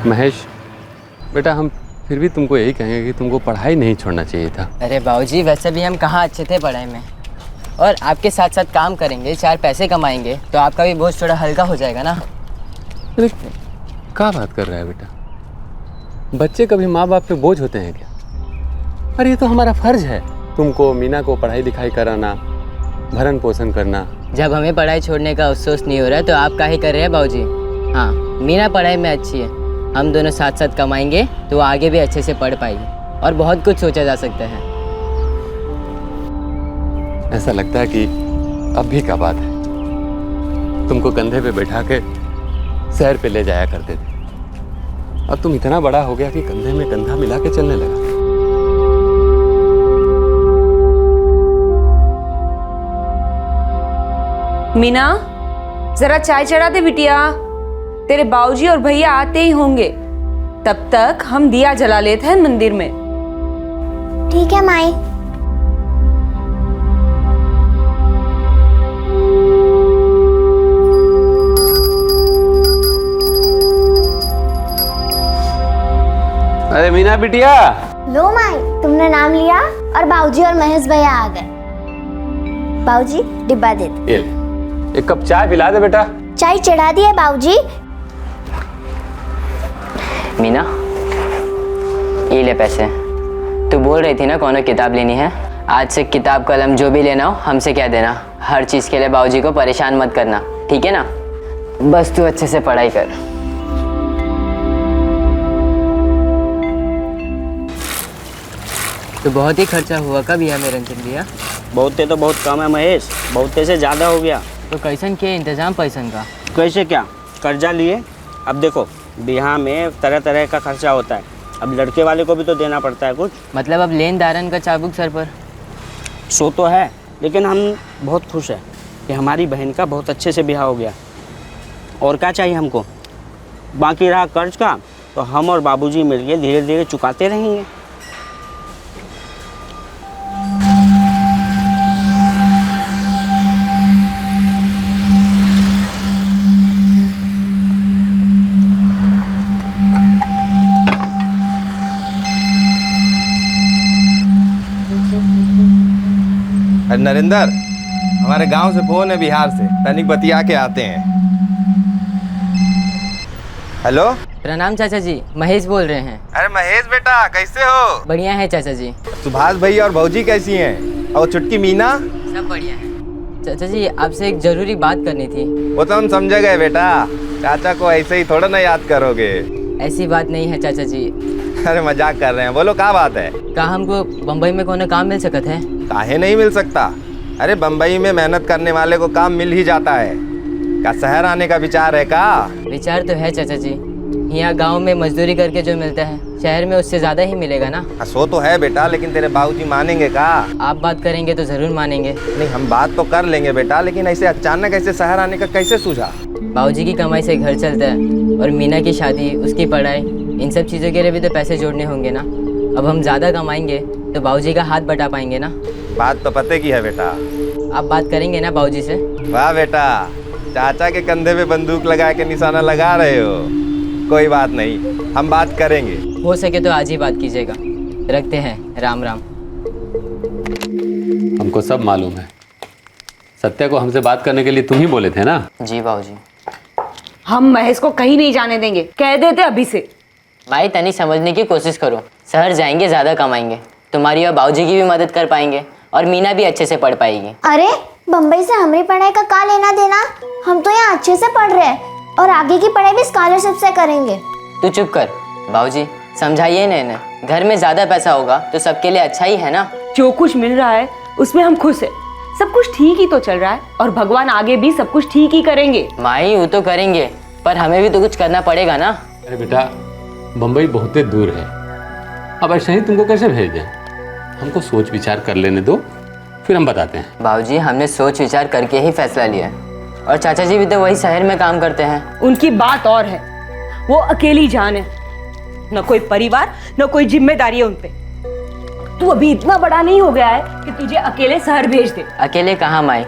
महेश बेटा, हम फिर भी तुमको यही कहेंगे कि तुमको पढ़ाई नहीं छोड़ना चाहिए था। अरे बाबूजी, वैसे भी हम कहाँ अच्छे थे पढ़ाई में, और आपके साथ साथ काम करेंगे, 4 पैसे कमाएंगे तो आपका भी बोझ थोड़ा हल्का हो जाएगा ना। अरे क्या बात कर रहा है बेटा, बच्चे कभी माँ बाप पे बोझ होते हैं क्या? अरे ये तो हमारा फर्ज है तुमको मीना को पढ़ाई लिखाई कराना, भरण पोषण करना। जब हमें पढ़ाई छोड़ने का अफसोस नहीं हो रहा तो आप काहे कर रहे हैं बाबूजी? हाँ, मीना पढ़ाई में अच्छी है, हम दोनों साथ साथ कमाएंगे तो वो आगे भी अच्छे से पढ़ पाएगी और बहुत कुछ सोचा जा सकता है। ऐसा लगता है कि अब भी का बात है, तुमको कंधे पे बैठा के सैर पे ले जाया करते थे, अब तुम इतना बड़ा हो गया कि कंधे में कंधा मिला के चलने लगा। मीना, जरा चाय चढ़ा दे बिटिया, तेरे बाबूजी और भैया आते ही होंगे, तब तक हम दिया जला लेते हैं मंदिर में। ठीक है माई। अरे मीना बिटिया। लो माई, तुमने नाम लिया और बाबूजी और महेश भैया आ गए। बाबूजी डिब्बा दे दो। ये ले, एक कप चाय पिला दे बेटा। चाय चढ़ा दी है बाबूजी। मीना, ये ले पैसे। तू बोल रही थी ना कौन किताब लेनी है, आज से किताब कलम जो भी लेना हो हमसे कह देना, हर चीज़ के लिए बाबूजी को परेशान मत करना, ठीक है ना? बस तू अच्छे से पढ़ाई कर। तो बहुत ही खर्चा हुआ कब यह मेरे रंजन भैया? बहुते तो बहुत कम है महेश, बहुते से ज़्यादा हो गया। तो कैसन किए इंतजाम पैसन का? कैसे क्या, कर्जा लिए। अब देखो बिहार में तरह तरह का खर्चा होता है, अब लड़के वाले को भी तो देना पड़ता है कुछ। मतलब अब लेन दारन का चाबुक सर पर। सो तो है, लेकिन हम बहुत खुश हैं कि हमारी बहन का बहुत अच्छे से ब्याह हो गया, और क्या चाहिए हमको। बाकी रहा कर्ज का, तो हम और बाबूजी मिलके धीरे धीरे चुकाते रहेंगे। अरे नरेंद्र, हमारे गांव से फोन है बिहार से, तनिक बतिया के आते हैं। हेलो, प्रणाम चाचा जी, महेश बोल रहे हैं। अरे महेश बेटा, कैसे हो? बढ़िया है चाचा जी। सुभाष भैया और भौजी कैसी हैं? और छुटकी मीना? सब बढ़िया है। चाचा जी, आपसे एक जरूरी बात करनी थी। वो तो हम समझ गए बेटा, चाचा को ऐसे ही थोड़ा ना याद करोगे। ऐसी बात नहीं है चाचा जी। अरे मजाक कर रहे हैं, बोलो क्या बात है? कहा हमको बम्बई में कौन काम मिल सकत है? काहे नहीं मिल सकता? अरे बम्बई में मेहनत करने वाले को काम मिल ही जाता है। क्या शहर आने का विचार है का? विचार तो है चाचा जी, यहाँ गांव में मजदूरी करके जो मिलता है शहर में उससे ज़्यादा ही मिलेगा ना। सो तो है बेटा, लेकिन तेरे बाबूजी मानेंगे का? आप बात करेंगे तो ज़रूर मानेंगे। नहीं, हम बात तो कर लेंगे बेटा, लेकिन ऐसे अचानक ऐसे शहर आने का कैसे सूझा? बाबूजी की कमाई से घर चलता है, और मीना की शादी, उसकी पढ़ाई, इन सब चीज़ों के लिए भी तो पैसे जोड़ने होंगे ना। अब हम ज़्यादा कमाएंगे तो बाबूजी का हाथ बटा पाएंगे ना। बात तो पते की है बेटा। आप बात करेंगे ना बाबूजी से? वाह बेटा, चाचा के कंधे पे बंदूक लगा के निशाना लगा रहे हो। कोई बात नहीं, हम बात करेंगे। हो सके तो आज ही बात कीजिएगा। रखते हैं, राम राम। हमको सब मालूम है, सत्या को हमसे बात करने के लिए तुम ही बोले थे ना? जी बाबूजी। हम महेश को कहीं नहीं जाने देंगे, कह देते अभी से। भाई तनी समझने की कोशिश करो, शहर जाएंगे ज़्यादा कमाएंगे, तुम्हारी और बाबूजी की भी मदद कर पाएंगे, और मीना भी अच्छे से पढ़ पाएगी। अरे बम्बई से हमारी पढ़ाई का क्या लेना देना, हम तो यहाँ अच्छे से पढ़ रहे हैं और आगे की पढ़ाई भी स्कॉलरशिप से करेंगे। तू चुप कर बाबूजी, समझाइए ना इन्हें, घर में ज़्यादा पैसा होगा तो सबके लिए अच्छा ही है ना। जो कुछ मिल रहा है उसमें हम खुश हैं, सब कुछ ठीक ही तो चल रहा है, और भगवान आगे भी सब कुछ ठीक ही करेंगे। माई वो तो करेंगे, पर हमें भी तो कुछ करना पड़ेगा ना। अरे बेटा, बम्बई बहुत दूर है, अब ऐसे ही तुमको कैसे भेज दें? हमको सोच विचार कर लेने दो, फिर हम बताते हैं। बाबूजी, हमने सोच विचार करके ही फैसला लिया है, और चाचा जी भी तो वही शहर में काम करते हैं। उनकी बात और है, वो अकेली जान है, न कोई परिवार न कोई जिम्मेदारी है उनपे। तू अभी इतना बड़ा नहीं हो गया है कि तुझे अकेले शहर भेज दे। अकेले कहाँ माई,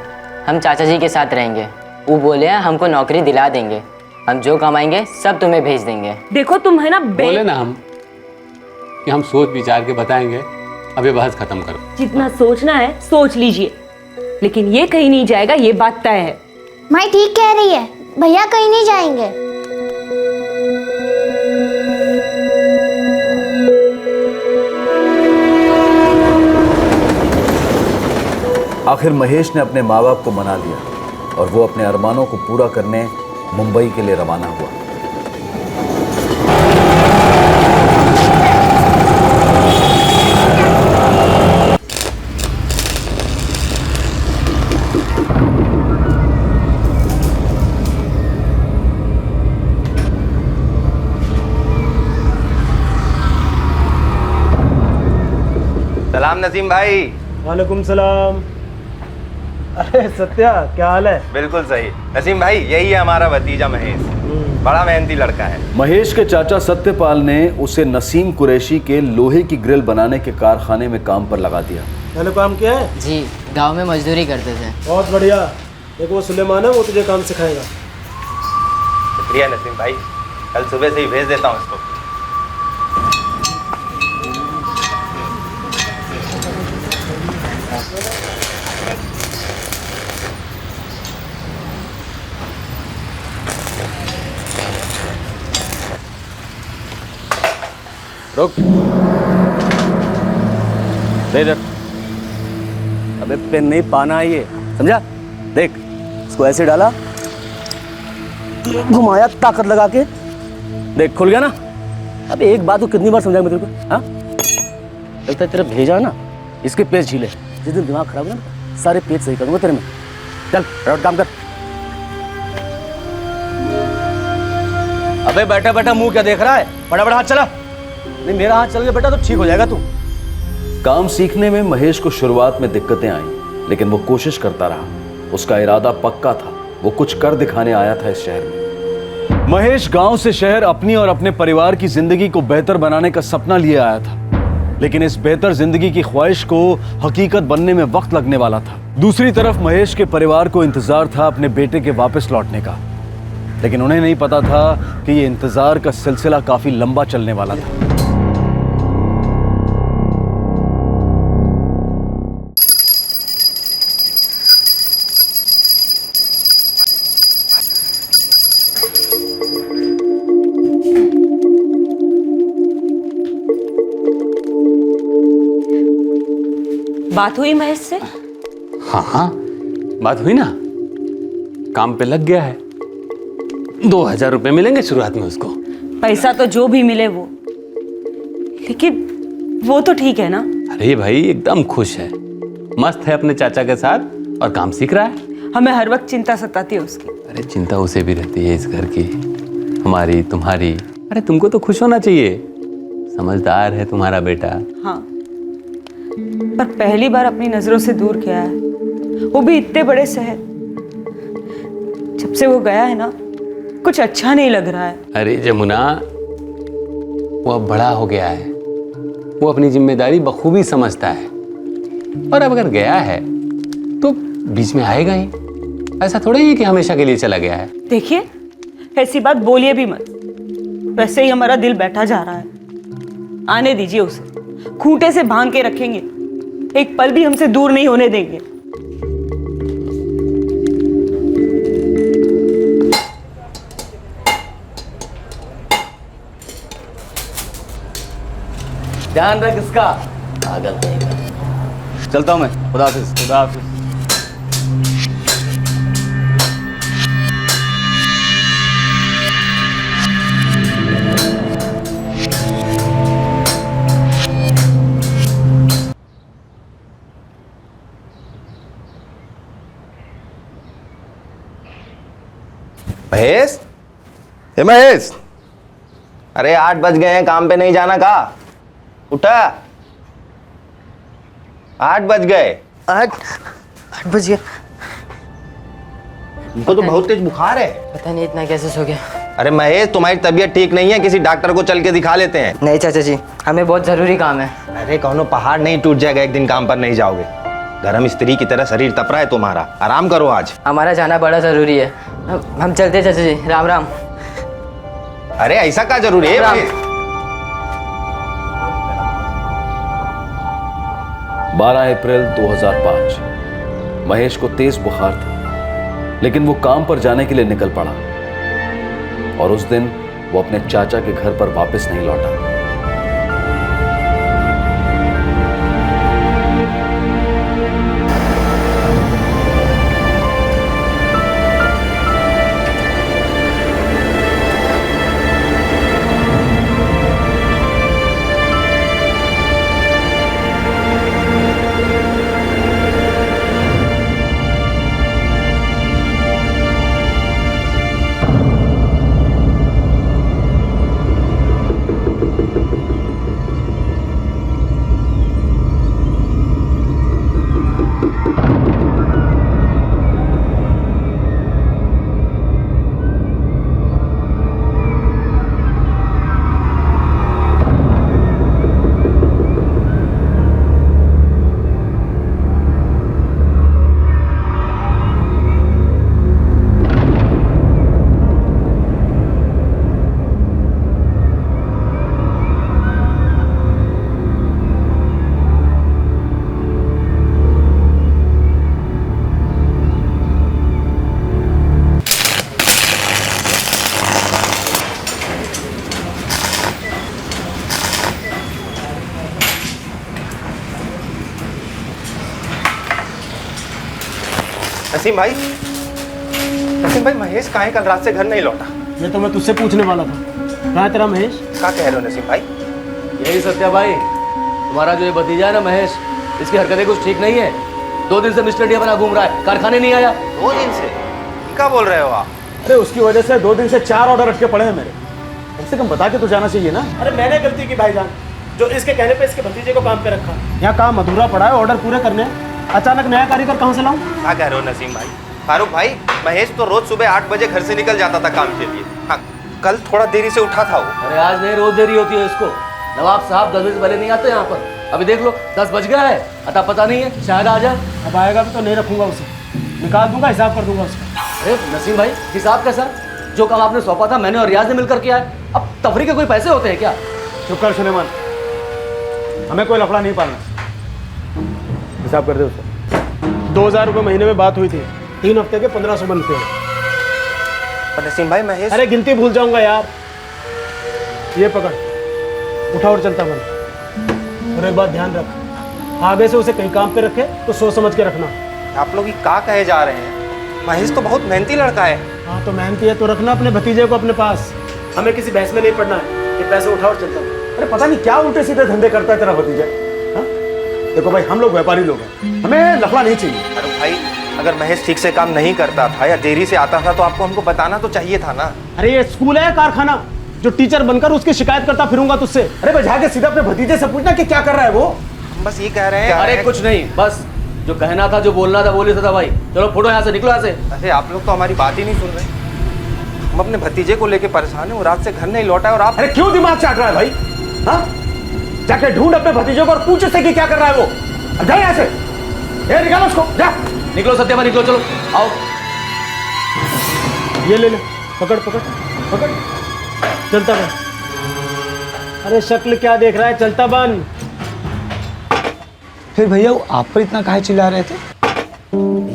हम चाचा जी के साथ रहेंगे, वो बोले हैं हमको नौकरी दिला देंगे, हम जो कमाएंगे सब तुम्हें भेज देंगे। देखो तुम है ना बोले ना हम कि हम सोच विचार के बताएंगे। अब ये बहस खत्म करो। जितना सोचना है सोच लीजिए, लेकिन ये कहीं नहीं जाएगा, ये बात तय है। माई ठीक कह रही है, भैया कहीं नहीं जाएंगे। आखिर महेश ने अपने माँ बाप को मना लिया और वो अपने अरमानों को पूरा करने मुंबई के लिए रवाना हुआ। सलाम नसीम भाई। वालेकुम सलाम। अरे सत्या, क्या हाल है? बिल्कुल सही नसीम भाई, यही है हमारा भतीजा महेश। बड़ा मेहनती लड़का है। महेश के चाचा सत्यपाल ने उसे नसीम कुरैशी के लोहे की ग्रिल बनाने के कारखाने में काम पर लगा दिया। मैंने काम किया है? जी, गांव में मजदूरी करते थे। बहुत बढ़िया। देखो वो सुलेमान है, वो तुझे काम सिखाएगा। शुक्रिया नसीम भाई, कल सुबह से ही भेज देता हूँ इसको। रुक, दे इधर। अबे पेन नहीं, पाना है ये, समझा? देख, इसको ऐसे डाला, घुमाया ताकत लगा के, देख खुल गया ना। अब एक बात को कितनी बार समझाया मैं तेरे को? हाँ, लगता है तेरा भेजा ना, इसके पेज झीले। जिस दिन दिमाग खराब हो ना, सारे पेज सही करूंगा तेरे में। चल फटाफट काम कर। अबे बैठा बैठा मुंह क्या देख रहा है? फटाफट हाथ चला। नहीं, मेरा हाथ चल गया बेटा तो ठीक हो जाएगा तू। काम सीखने में महेश को शुरुआत में दिक्कतें आईं, लेकिन वो कोशिश करता रहा। उसका इरादा पक्का था, वो कुछ कर दिखाने आया था इस शहर में। महेश गांव से शहर अपनी और अपने परिवार की जिंदगी को बेहतर बनाने का सपना लिए आया था, लेकिन इस बेहतर जिंदगी की ख्वाहिश को हकीकत बनने में वक्त लगने वाला था। दूसरी तरफ महेश के परिवार को इंतजार था अपने बेटे के वापस लौटने का, लेकिन उन्हें नहीं पता था कि ये इंतजार का सिलसिला काफी लंबा चलने वाला था। बात हुई महेश से? हाँ हाँ, बात हुई ना। काम पे लग गया है। 2000 रुपये मिलेंगे शुरुआत में उसको। पैसा तो जो भी मिले वो, लेकिन वो तो ठीक है ना? अरे भाई एकदम खुश है, मस्त है अपने चाचा के साथ और काम सीख रहा है। हमें हर वक्त चिंता सताती है उसकी। अरे चिंता उसे भी रहती है इस घर की, हमारी तुम्हारी। अरे तुमको तो खुश होना चाहिए, समझदार है तुम्हारा बेटा। हाँ, पर पहली बार अपनी नजरों से दूर किया है, वो भी इतने बड़े शहर। जब से वो गया है ना, कुछ अच्छा नहीं लग रहा है। अरे जमुना, वो अब बड़ा हो गया है, वो अपनी जिम्मेदारी बखूबी समझता है, और अब अगर गया है तो बीच में आएगा ही। ऐसा थोड़ा ही कि हमेशा के लिए चला गया है। देखिए, ऐसी बात बोलिए भी मत। वैसे ही हमारा दिल बैठा जा रहा है। आने दीजिए उसे, खूंटे से भांग के रखेंगे, एक पल भी हमसे दूर नहीं होने देंगे। ध्यान रख इसका। पागल कहेगा। चलता हूँ मैं। खुदा हाफिज। खुदा हाफिज। महेश, हे महेश, अरे 8 बज गए हैं, काम पे नहीं जाना का? उठा, 8 बज गए। 8 बज गया। उनको तो बहुत तेज बुखार है। पता नहीं इतना कैसे सो गया। अरे महेश, तुम्हारी तबीयत ठीक नहीं है, किसी डॉक्टर को चल के दिखा लेते हैं। नहीं चाचा जी, हमें बहुत ज़रूरी काम है। अरे कौनो पहाड़ नहीं टूट जाएगा एक दिन काम पर नहीं जाओगे। गरम स्त्री की तरह शरीर तप रहा है तुम्हारा, आराम करो आज। हमारा जाना बड़ा ज़रूरी है। हम चलते चाचा जी, राम राम। अरे ऐसा क्या जरूरी है राम। महेश? 12 अप्रैल 2005 महेश को तेज बुखार था, लेकिन वो काम पर जाने के लिए निकल पड़ा और उस दिन वो अपने चाचा के घर पर वापस नहीं लौटा। नसीम भाई, नसीम भाई, महेश कहाँ है? कल रात से घर नहीं लौटा। ये तो मैं तुझसे पूछने वाला था। कहाँ है तेरा महेश? क्या कह रहे हो नसीम भाई? यही सत्या भाई, तुम्हारा जो ये भतीजा है ना महेश, इसकी हरकतें कुछ ठीक नहीं है। 2 दिन से मिस्टर डी बना घूम रहा है, कारखाने नहीं आया। 2 दिन से? क्या बोल रहे हो आप? अरे उसकी वजह से 2 दिन से 4 ऑर्डर अटके पड़े हैं मेरे। कम से कम बता के तो जाना चाहिए ना। अरे मैंने गलती की भाईजान, जो इसके कहने पे इसके भतीजे को काम पे रखा। यहाँ काम अधूरा पड़ा है, ऑर्डर पूरे करने हैं। अचानक नया कारीगर कहाँ से लाऊं? क्या कह रहे हो नसीम भाई? फारूक भाई, महेश तो रोज सुबह 8 बजे घर से निकल जाता था काम के लिए। हाँ, कल थोड़ा देरी से उठा था वो। अरे आज नहीं, रोज देरी होती है इसको। नवाब साहब 10 बजे पहले नहीं आते यहाँ पर। अभी देख लो 10 बज गया है, अता पता नहीं है, शायद आ जाए। अब आएगा भी तो नहीं रखूंगा उसे, निकाल दूंगा, हिसाब कर दूंगा उसका। अरे नसीम भाई, हिसाब कैसा? जो काम आपने सौंपा था मैंने और रियाज ने मिलकर किया है। अब तफरी के कोई पैसे होते हैं क्या? चुप कर सुलेमान, हमें कोई लफड़ा नहीं पालना। हिसाब कर दे उसका। 2000 रुपये महीने में बात हुई थी, 3 हफ्ते के 1500 बनते हैं। पर नसीम भाई, महेश अरे गिनती भूल जाऊंगा यार। ये पकड़, उठा और चलता बन। और एक बात ध्यान रख, आगे से उसे कहीं काम पे रखे तो सोच समझ के रखना। आप लोग ये क्या कहे जा रहे हैं? महेश तो बहुत मेहनती लड़का है। हाँ तो मेहनती है तो रखना अपने भतीजे को अपने पास। हमें किसी बहस में नहीं पड़ना है। ये पैसे उठा और चलता बन। अरे पता नहीं क्या उल्टे सीधे धंधे करता है तेरा भतीजा। हाँ? देखो भाई, हम लोग व्यापारी लोग हैं, हमें लफड़ा नहीं चाहिए। अरे भाई, अगर महेश ठीक से काम नहीं करता था या देरी से आता था तो आपको हमको बताना तो चाहिए था ना। अरे ये स्कूल है कारखाना? जो टीचर बनकर उसकी शिकायत करता फिरूंगा तुझसे? अरे भाई जाके सीधा अपने भतीजे से पूछना कि क्या कर रहा है वो। हम बस ये कह रहे हैं। अरे कुछ नहीं, बस जो कहना था, जो बोलना था, बोल ही था भाई। चलो फोटो यहाँ से, निकलो यहाँ से। अरे आप लोग तो हमारी बात ही नहीं सुन रहे। हम अपने भतीजे को लेके परेशान हैं, वो रात से घर नहीं लौटा है और आप। अरे क्यों दिमाग चाट रहा है भाई? हाँ, जाके ढूंढ अपने भतीजे को और पूछ उससे कि क्या कर रहा है वो। अब जा यहाँ से, ये निकालो उसको, जा। निकलो सत्यमा, निकलो, चलो आओ। ये ले ले, पकड़ पकड़ पकड़, चलता बन। अरे शक्ल क्या देख रहा है, चलता बन। फिर भैया वो आप पर इतना काहे चिल्ला रहे थे?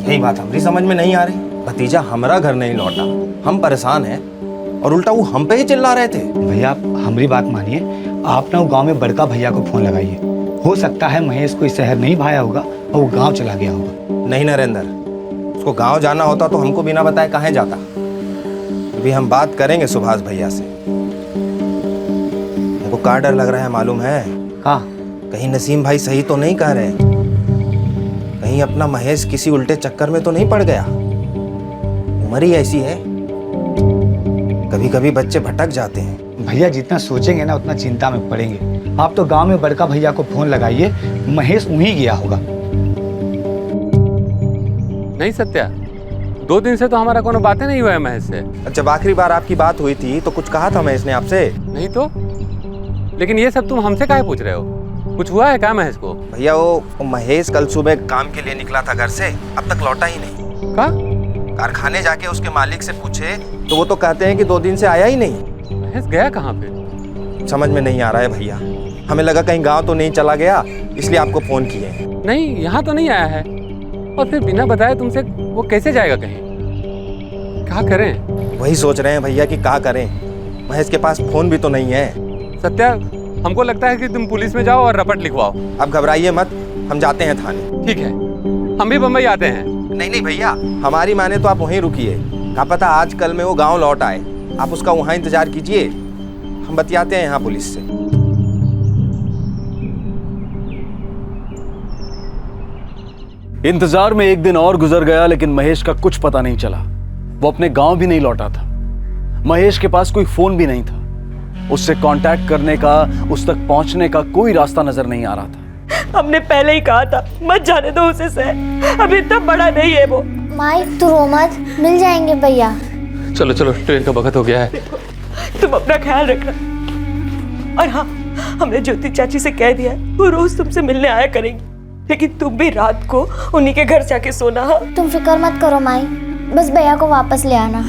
यही बात हमारी समझ में नहीं आ रही। भतीजा हमारा घर नहीं लौटा, हम परेशान हैं और उल्टा वो हम पे ही चिल्ला रहे थे। भैया आप हमारी बात मानिए, आप ना वो गांव में बड़का भैया को फोन लगाइए। हो सकता है महेश को इस शहर नहीं भाया होगा और वो गांव चला गया होगा। नहीं नरेंद्र, उसको गांव जाना होता तो हमको बिना बताए कहाँ जाता। अभी हम बात करेंगे सुभाष भैया से। हमको क्या डर लग रहा है मालूम है? का? कहीं नसीम भाई सही तो नहीं कह रहे, कहीं अपना महेश किसी उल्टे चक्कर में तो नहीं पड़ गया। उम्र ही ऐसी है, कभी कभी बच्चे भटक जाते हैं। भैया जितना सोचेंगे ना उतना चिंता में पड़ेंगे। आप तो गांव में बड़का भैया को फोन लगाइए, महेश वहीं गया होगा। नहीं सत्या, 2 दिन से तो हमारा कोनो बातें नहीं हुआ है महेश से। जब आखिरी बार आपकी बात हुई थी तो कुछ कहा था महेश ने आपसे? नहीं तो, लेकिन ये सब तुम हमसे काहे पूछ रहे हो? कुछ हुआ है क्या महेश को? भैया वो महेश कल सुबह काम के लिए निकला था घर से, अब तक लौटा ही नहीं। का? कारखाने जाके उसके मालिक से पूछे तो वो तो कहते हैं कि 2 दिन से आया ही नहीं। महेश गया कहाँ पे? समझ में नहीं आ रहा है भैया। हमें लगा कहीं गांव तो नहीं चला गया, इसलिए आपको फोन किए हैं। नहीं, यहाँ तो नहीं आया है। और फिर बिना बताए तुमसे वो कैसे जाएगा कहीं? क्या करें? वही सोच रहे हैं भैया कि क्या करें। महेश के पास फोन भी तो नहीं है। सत्या, हमको लगता है कि तुम पुलिस में जाओ और रपट लिखवाओ। अब घबराइए मत, हम जाते हैं थाने। ठीक है, हम भी बम्बई आते हैं। नहीं भैया, हमारी माने तो आप वहीं रुकिए। क्या पता आज कल में वो गांव लौट आए, आप उसका वहाँ इंतजार कीजिए। हम बतियाते हैं यहाँ पुलिस से। इंतजार में एक दिन और गुजर गया, लेकिन महेश का कुछ पता नहीं चला। वो अपने गांव भी नहीं लौटा था। महेश के पास कोई फोन भी नहीं था। उससे कांटेक्ट करने का, उस तक पहुंचने का कोई रास्ता नजर नहीं आ रहा था। हमने पहले ही कहा था मत जाने दो उसे सर, अभी इतना बड़ा नहीं है वो। माई तू रो मत, मिल जाएंगे भैया। चलो चलो, ट्रेन का वक्त हो गया है। तुम अपना ख्याल रखना। और हाँ, हमने ज्योति चाची से कह दिया है वो रोज तुमसे मिलने आया करेंगी, लेकिन तुम भी रात को उन्हीं के घर जाके सोना। हाँ, तुम फिक्र मत करो माई, बस भैया को वापस ले आना।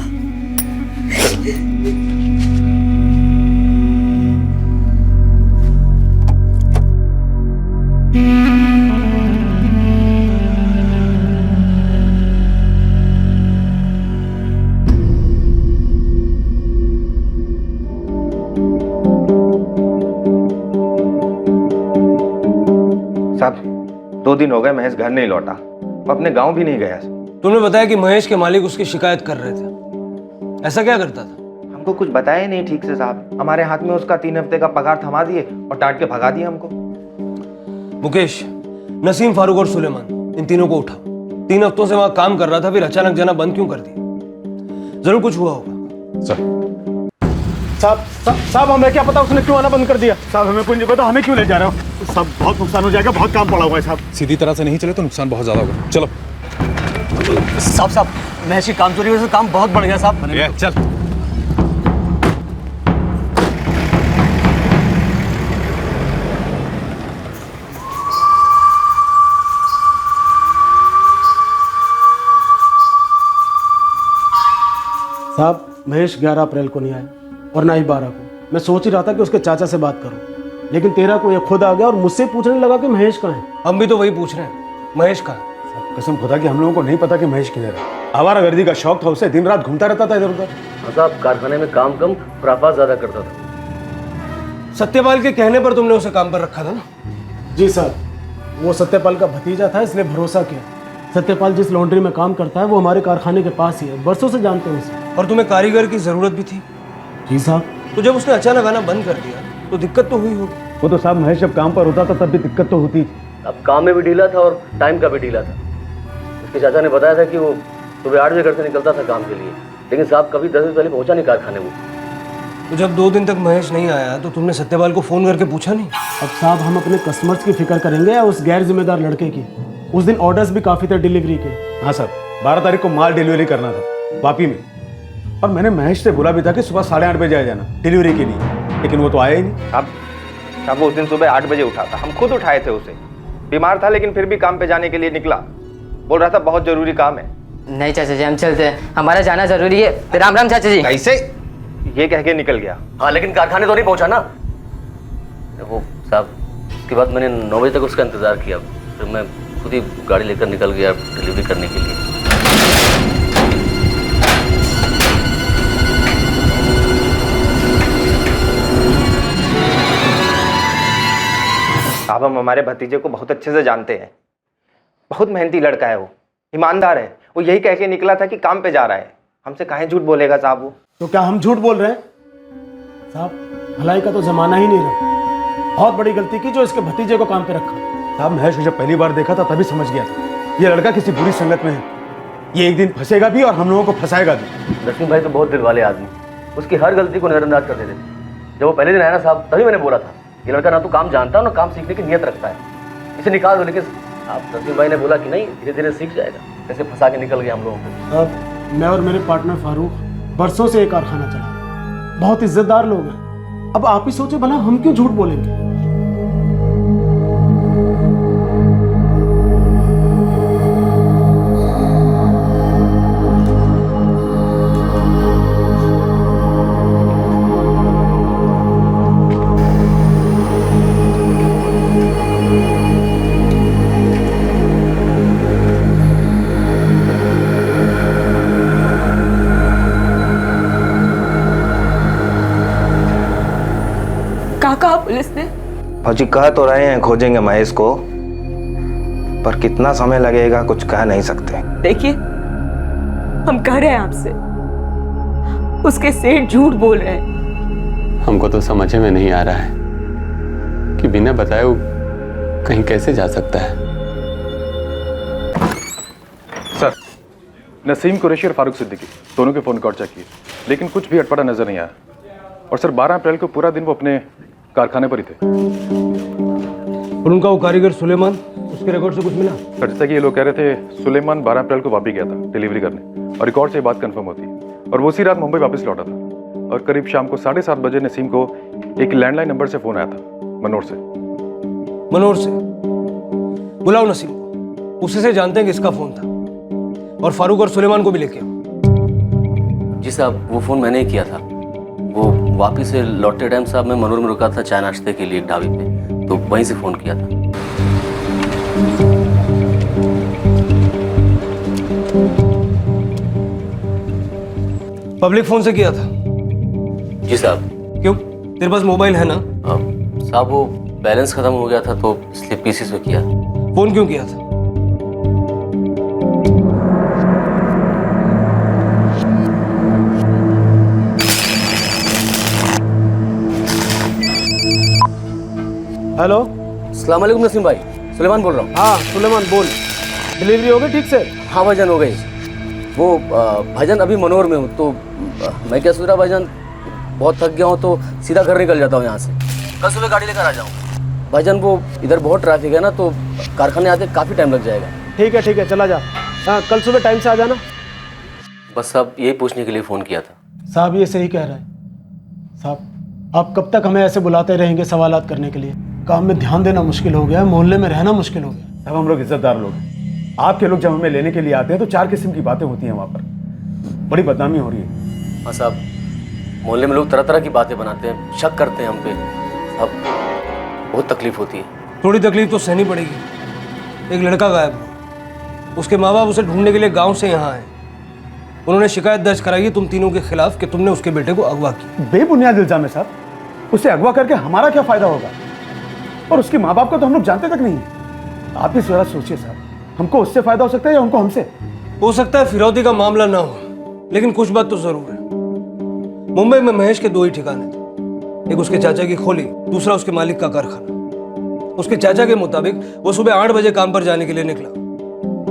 साहब, 2 दिन हो गए महेश घर नहीं लौटा, वो अपने गांव भी नहीं गया। तुमने बताया कि महेश के मालिक उसकी शिकायत कर रहे थे, ऐसा क्या करता था? हमको कुछ बताया नहीं ठीक से साहब। हमारे हाथ में उसका 3 हफ्ते का पगार थमा दिए और डांट के भगा दिए हमको। मुकेश, नसीम, फारूक और सुलेमान, इन तीनों को उठाओ। 3 हफ्तों से वहां काम कर रहा था, फिर अचानक जाना बंद क्यों कर दिया? जरूर कुछ हुआ होगा। साहब हमें क्या पता उसने क्यों आना बंद कर दिया। साहब हमें कुछ नहीं पता, हमें क्यों ले जा रहे हो? सब बहुत नुकसान हो जाएगा, बहुत काम पड़ा हुआ है साहब। सीधी तरह से नहीं चले तो नुकसान बहुत ज्यादा होगा। चलो साहब महेश की काम चोरी की वजह से काम बहुत बढ़ गया साहब। चल। साहब महेश 11 अप्रैल को नहीं आया और ना ही 12 को। मैं सोच ही रहा था कि उसके चाचा से बात करूं, लेकिन 13 को ये खुद आ गया और मुझसे पूछने लगा कि महेश कहाँ है। हम भी तो वही पूछ रहे हैं, महेश कहाँ? कसम खुदा कि हम लोगों को नहीं पता कि महेश किधर है। आवारागर्दी का शौक था उसे, दिन रात घूमता रहता था इधर उधर। साहब कारखाने में काम कम, खुराफात ज्यादा करता था। सत्यपाल के कहने पर तुमने उसे काम पर रखा था ना? जी साहब, वो सत्यपाल का भतीजा था इसलिए भरोसा किया। सत्यपाल जिस लॉन्ड्री में काम करता है वो हमारे कारखाने के पास ही है, बरसों से जानते हैं उसे। और तुम्हें कारीगर की जरूरत भी थी? जी साहब। तो जब उसने अचानक आना बंद कर दिया तो दिक्कत तो हुई होगी। वो तो साहब महेश जब काम पर होता था तब भी दिक्कत तो होती थी। अब काम में भी ढीला था और टाइम का भी ढीला था। उसके चाचा ने बताया था कि वो सुबह 8 बजे घर से निकलता था काम के लिए, लेकिन साहब कभी 10 बजे पहले पहुंचा नहीं कारखाने वो। तो जब 2 दिन तक महेश नहीं आया तो तुमने सत्यपाल को फोन करके पूछा नहीं? अब साहब हम अपने कस्टमर्स की फिक्र करेंगे या उस गैर जिम्मेदार लड़के की? उस दिन ऑर्डर्स भी काफ़ी थे डिलीवरी के। हाँ सर, 12 तारीख को माल डिलीवरी करना था वापी में, और मैंने महेश से बोला भी था कि सुबह 8:30 बजे आ जाना डिलीवरी के लिए, लेकिन वो तो आया ही नहीं। अब वो उस दिन सुबह 8 बजे उठा था, हम खुद उठाए थे उसे। बीमार था लेकिन फिर भी काम पे जाने के लिए निकला, बोल रहा था बहुत जरूरी काम है। नहीं चाचा जी, हम चलते हैं, हमारा जाना जरूरी है। राम राम चाचा जी। कैसे? ये कह के निकल गया। हाँ लेकिन कारखाने तो नहीं पहुंचा ना। वो साहब उसके बाद मैंने 9 बजे तक उसका इंतजार किया, फिर मैं खुद ही गाड़ी लेकर निकल गया डिलीवरी करने के लिए। साहब हम हमारे भतीजे को बहुत अच्छे से जानते हैं, बहुत मेहनती लड़का है, वो ईमानदार है। वो यही कह के निकला था कि काम पे जा रहा है, हमसे काहे झूठ बोलेगा साहब वो? तो क्या हम झूठ बोल रहे हैं? साहब भलाई का तो जमाना ही नहीं रहा। बहुत बड़ी गलती की जो इसके भतीजे को काम पे रखा। साहब महेश को जब पहली बार देखा था तभी समझ गया था ये लड़का किसी बुरी संगत में है, ये एक दिन फंसेगा भी और हम लोगों को फंसाएगा भी। लक्ष्मी भाई तो बहुत दिल वाले आदमी, उसकी हर गलती को नजरअंदाज कर देते थे। जब वो पहले दिन आया ना साहब, तभी मैंने बोला था ये लड़का ना तो काम जानता है ना काम सीखने की नियत रखता है, इसे निकाल दो। लेकिन आप लक्ष्मी भाई ने बोला कि नहीं, धीरे धीरे सीख जाएगा। ऐसे फंसा के निकल गया हम लोगों को। अब मैं और मेरे पार्टनर फारूक बरसों से एक कारखाना चला, बहुत इज्जतदार लोग हैं। अब आप ही सोचे भला हम क्यों झूठ बोलेंगे? क्या कहा पुलिस ने? फौजी कह तो रहे हैं खोजेंगे महेश को, पर कितना समय लगेगा कुछ कह नहीं सकते। देखिए, हम कह रहे हैं आपसे, उसके सेठ झूठ बोल रहे हैं। हमको तो समझ में नहीं आ रहा है कि बिना बताए वो कहीं कैसे जा सकता है। सर, नसीम कुरैशी और फारूक सिद्दीकी दोनों के फोन रिकॉर्ड चेक किए, लेकिन कुछ भी अटपटा नजर नहीं आया। और सर 12 अप्रैल को पूरा दिन वो अपने कारखाने पर ही थे। और उनका वो कारीगर सुलेमान, उसके रिकॉर्ड से कुछ मिला? सर जैसा कि ये लोग कह रहे थे, सुलेमान 12 अप्रैल को वापी गया था डिलीवरी करने, और रिकॉर्ड से ये बात कंफर्म होती है। और वो उसी रात मुंबई वापस लौटा था। और करीब शाम को 7:30 बजे नसीम को एक लैंडलाइन नंबर से फोन आया था, मनोर से। मनोर से? बुलाओ नसीम को, उसी से जानते हैं कि इसका फोन था। और फारूक और सुलेमान को भी लेके आओ। जी साहब, वो फ़ोन मैंने ही किया था। वो वापिस से लौटते टाइम साहब मैं मनोर में रुका था चाय नाश्ते के लिए एक ढाबे पे, तो वहीं से फ़ोन किया था। पब्लिक फोन से किया था? जी साहब। क्यों, तेरे पास मोबाइल है ना? साहब वो बैलेंस खत्म हो गया था तो इसलिए पीसी से किया। फोन क्यों किया था? हेलो, अस्सलाम वालेकुम नसीम भाई, सुलेमान बोल रहा हूँ। हाँ सुलेमान बोल, डिलीवरी हो गई ठीक से? हाँ भाईजान हो गई। वो भाईजान अभी मनोर में हूँ, तो मैं क्या सोच रहा भाईजान, बहुत थक गया हूँ तो सीधा घर निकल जाता हूँ यहाँ से। कल सुबह गाड़ी लेकर आ जाऊँ भाईजान। वो इधर बहुत ट्रैफिक है ना, तो कारखाने आते काफ़ी टाइम लग जाएगा। ठीक है चला जा। हाँ कल सुबह टाइम से आ जाना। बस साहब यही पूछने के लिए फ़ोन किया था। साहब ये सही कह रहे हैं। साहब आप कब तक हमें ऐसे बुलाते रहेंगे सवालात करने के लिए? काम में ध्यान देना मुश्किल हो गया है, मोहल्ले में रहना मुश्किल हो गया। अब हम लोग इज्जतदार लोग हैं। आपके लोग जब हमें लेने के लिए आते हैं तो 4 किस्म की बातें होती हैं वहाँ पर, बड़ी बदनामी हो रही है। हाँ साहब, मोहल्ले में लोग तरह तरह की बातें बनाते हैं, शक करते हैं हम पे। अब बहुत तकलीफ होती है। थोड़ी तकलीफ तो सहनी पड़ेगी। एक लड़का गायब है, उसके माँ बाप उसे ढूंढने के लिए गाँव से यहाँ आए। उन्होंने शिकायत दर्ज कराई है तुम तीनों के खिलाफ कि तुमने उसके बेटे को अगवा किया। बेबुनियाद इल्जाम है साहब। उसे अगवा करके हमारा क्या फायदा होगा? और उसके माँ बाप को तो हम लोग जानते तक नहीं है। आप ही जरा सोचिए साहब, हमको उससे फायदा हो सकता है या उनको हमसे? हो सकता है फिरौती का मामला ना हो, लेकिन कुछ बात तो जरूर है। मुंबई में महेश के 2 ही ठिकाने थे, एक उसके चाचा की खोली, दूसरा उसके मालिक का कारखाना। उसके चाचा के मुताबिक वो सुबह 8 बजे काम पर जाने के लिए निकला,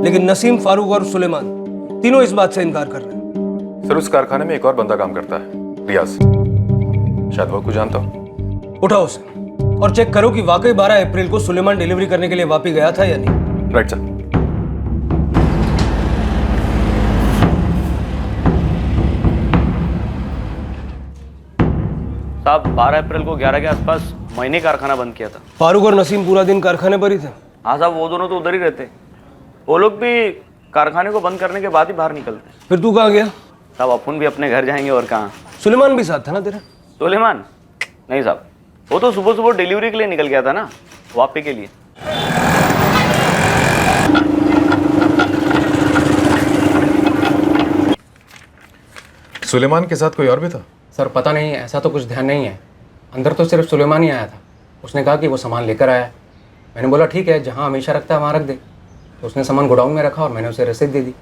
लेकिन नसीम, फारूक और सुलेमान तीनों इस बात से इनकार कर रहे हैं। सर उस कारखाने में एक और बंदा काम करता है, रियाज, शायद वो कुछ जानता हो। उठाओ उसे और चेक करो कि वाकई 12 अप्रैल को सुलेमान डिलीवरी करने के लिए वापी गया था या नहीं। Right sir. साहब 12 अप्रैल को 11 के आसपास मैंने कारखाना बंद किया था। फारूक और नसीम पूरा दिन कारखाने पर ही थे? हाँ साहब, वो दोनों तो उधर ही रहते। वो लोग भी कारखाने को बंद करने के बाद ही बाहर निकलते। फिर तू कहाँ गया? साहब अपन भी अपने घर जाएंगे और कहाँ। सुलेमान भी साथ था ना तेरा? सुलेमान नहीं साहब, वो तो सुबह सुबह डिलीवरी के लिए निकल गया था ना, वापी के लिए। सुलेमान के साथ कोई और भी था? सर पता नहीं, ऐसा तो कुछ ध्यान नहीं है। अंदर तो सिर्फ सुलेमान ही आया था। उसने कहा कि वो सामान लेकर आया। मैंने बोला ठीक है, जहाँ हमेशा रखता है वहाँ रख दे। तो उसने सामान गोडाउन में रखा और मैंने उसे रसीद दे दी।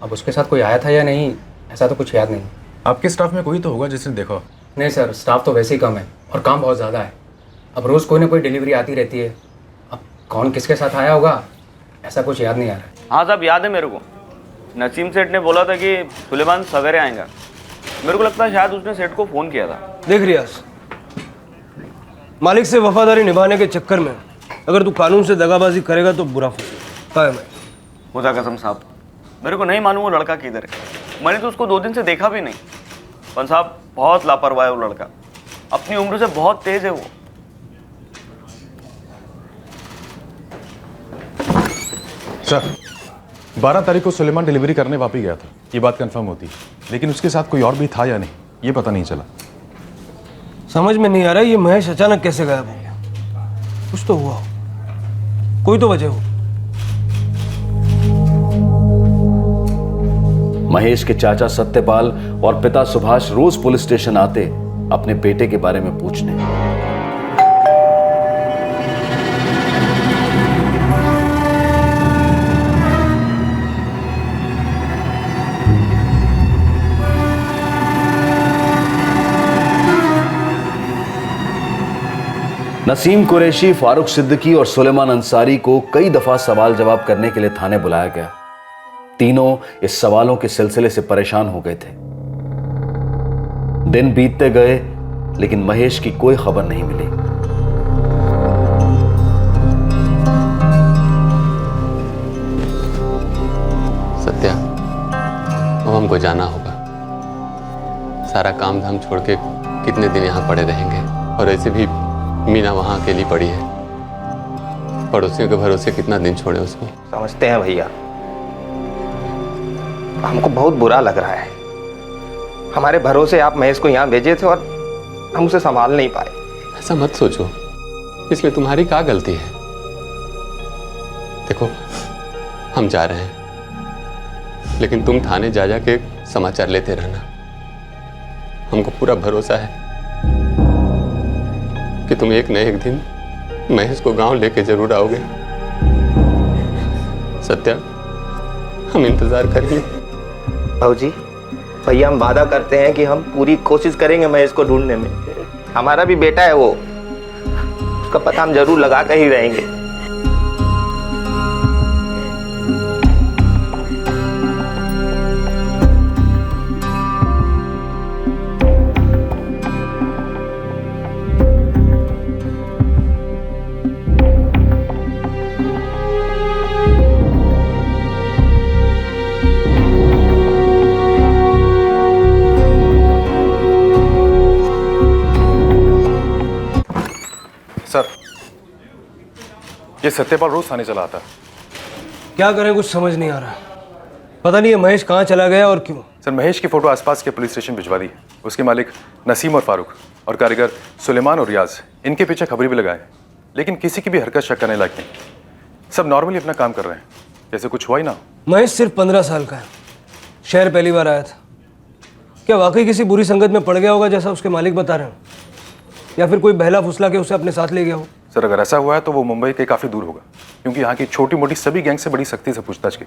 अब उसके साथ कोई आया था या नहीं, ऐसा तो कुछ याद नहीं। आपके स्टाफ में कोई तो होगा जिसने देखा? नहीं सर, स्टाफ तो वैसे ही कम है और काम बहुत ज़्यादा है। अब रोज़ कोई ना कोई डिलीवरी आती रहती है। अब कौन किसके साथ आया होगा, ऐसा कुछ याद नहीं आ रहा है। हाँ साहब, याद है मेरे को। नसीम सेठ ने बोला था कि सुलेमान सवेरे आएगा। मेरे को लगता है शायद उसने सेठ को फ़ोन किया था। देख रियाज, मालिक से वफादारी निभाने के चक्कर में अगर तू कानून से दगाबाजी करेगा तो बुरा फंसेगा। मैं खुदा कसम साहब, मेरे को नहीं मालूम वो लड़का किधर है। मैंने तो उसको 2 दिन से देखा भी नहीं। पर साहब बहुत लापरवाह है वो लड़का, अपनी उम्र से बहुत तेज है वो। सर 12 तारीख को सुलेमान डिलीवरी करने वापी गया था, ये बात कंफर्म होती, लेकिन उसके साथ कोई और भी था या नहीं ये पता नहीं चला। समझ में नहीं आ रहा ये महेश अचानक कैसे गायब हो गया। कुछ तो हुआ हो, कोई तो वजह हो। महेश के चाचा सत्यपाल और पिता सुभाष रोज पुलिस स्टेशन आते अपने बेटे के बारे में पूछने। नसीम कुरैशी, फारूक सिद्दीकी और सुलेमान अंसारी को कई दफा सवाल जवाब करने के लिए थाने बुलाया गया। तीनों इस सवालों के सिलसिले से परेशान हो गए थे। दिन बीतते गए लेकिन महेश की कोई खबर नहीं मिली। सत्या, अब हमको जाना होगा। सारा काम धाम छोड़ के कितने दिन यहाँ पड़े रहेंगे, और ऐसे भी मीना वहाँ अकेली पड़ी है। पड़ोसियों के भरोसे कितना दिन छोड़े उसको। समझते हैं भैया, हमको बहुत बुरा लग रहा है। हमारे भरोसे आप महेश को यहाँ भेजे थे और हम उसे संभाल नहीं पाए। ऐसा मत सोचो, इसमें तुम्हारी क्या गलती है। देखो, हम जा रहे हैं, लेकिन तुम थाने जा के समाचार लेते रहना। हमको पूरा भरोसा है कि तुम एक न एक दिन महेश को गांव लेके जरूर आओगे। सत्या, हम इंतजार करेंगे। भाऊजी, भैया हम वादा करते हैं कि हम पूरी कोशिश करेंगे महेश को ढूंढने में। हमारा भी बेटा है वो, उसका पता हम जरूर लगा कर ही रहेंगे। सर, ये सत्यपाल रोज थाने चला आता। क्या करें, कुछ समझ नहीं आ रहा। पता नहीं ये महेश कहाँ चला गया और क्यों। सर, महेश की फोटो आसपास के पुलिस स्टेशन भिजवा दी। उसके मालिक नसीम और फारूक और कारीगर सुलेमान और रियाज, इनके पीछे खबरें भी लगाए, लेकिन किसी की भी हरकत शक करने लायक नहीं। सब नॉर्मली अपना काम कर रहे हैं, जैसे कुछ हुआ ही ना। महेश सिर्फ 15 साल का है, शहर पहली बार आया था। क्या वाकई किसी बुरी संगत में पड़ गया होगा जैसा उसके मालिक बता रहे हैं, या फिर कोई बहला फुसला के उसे अपने साथ ले गया हो? सर, अगर ऐसा हुआ है तो वो मुंबई के काफ़ी दूर होगा, क्योंकि यहाँ की छोटी मोटी सभी गैंग से बड़ी सख्ती से पूछताछ की,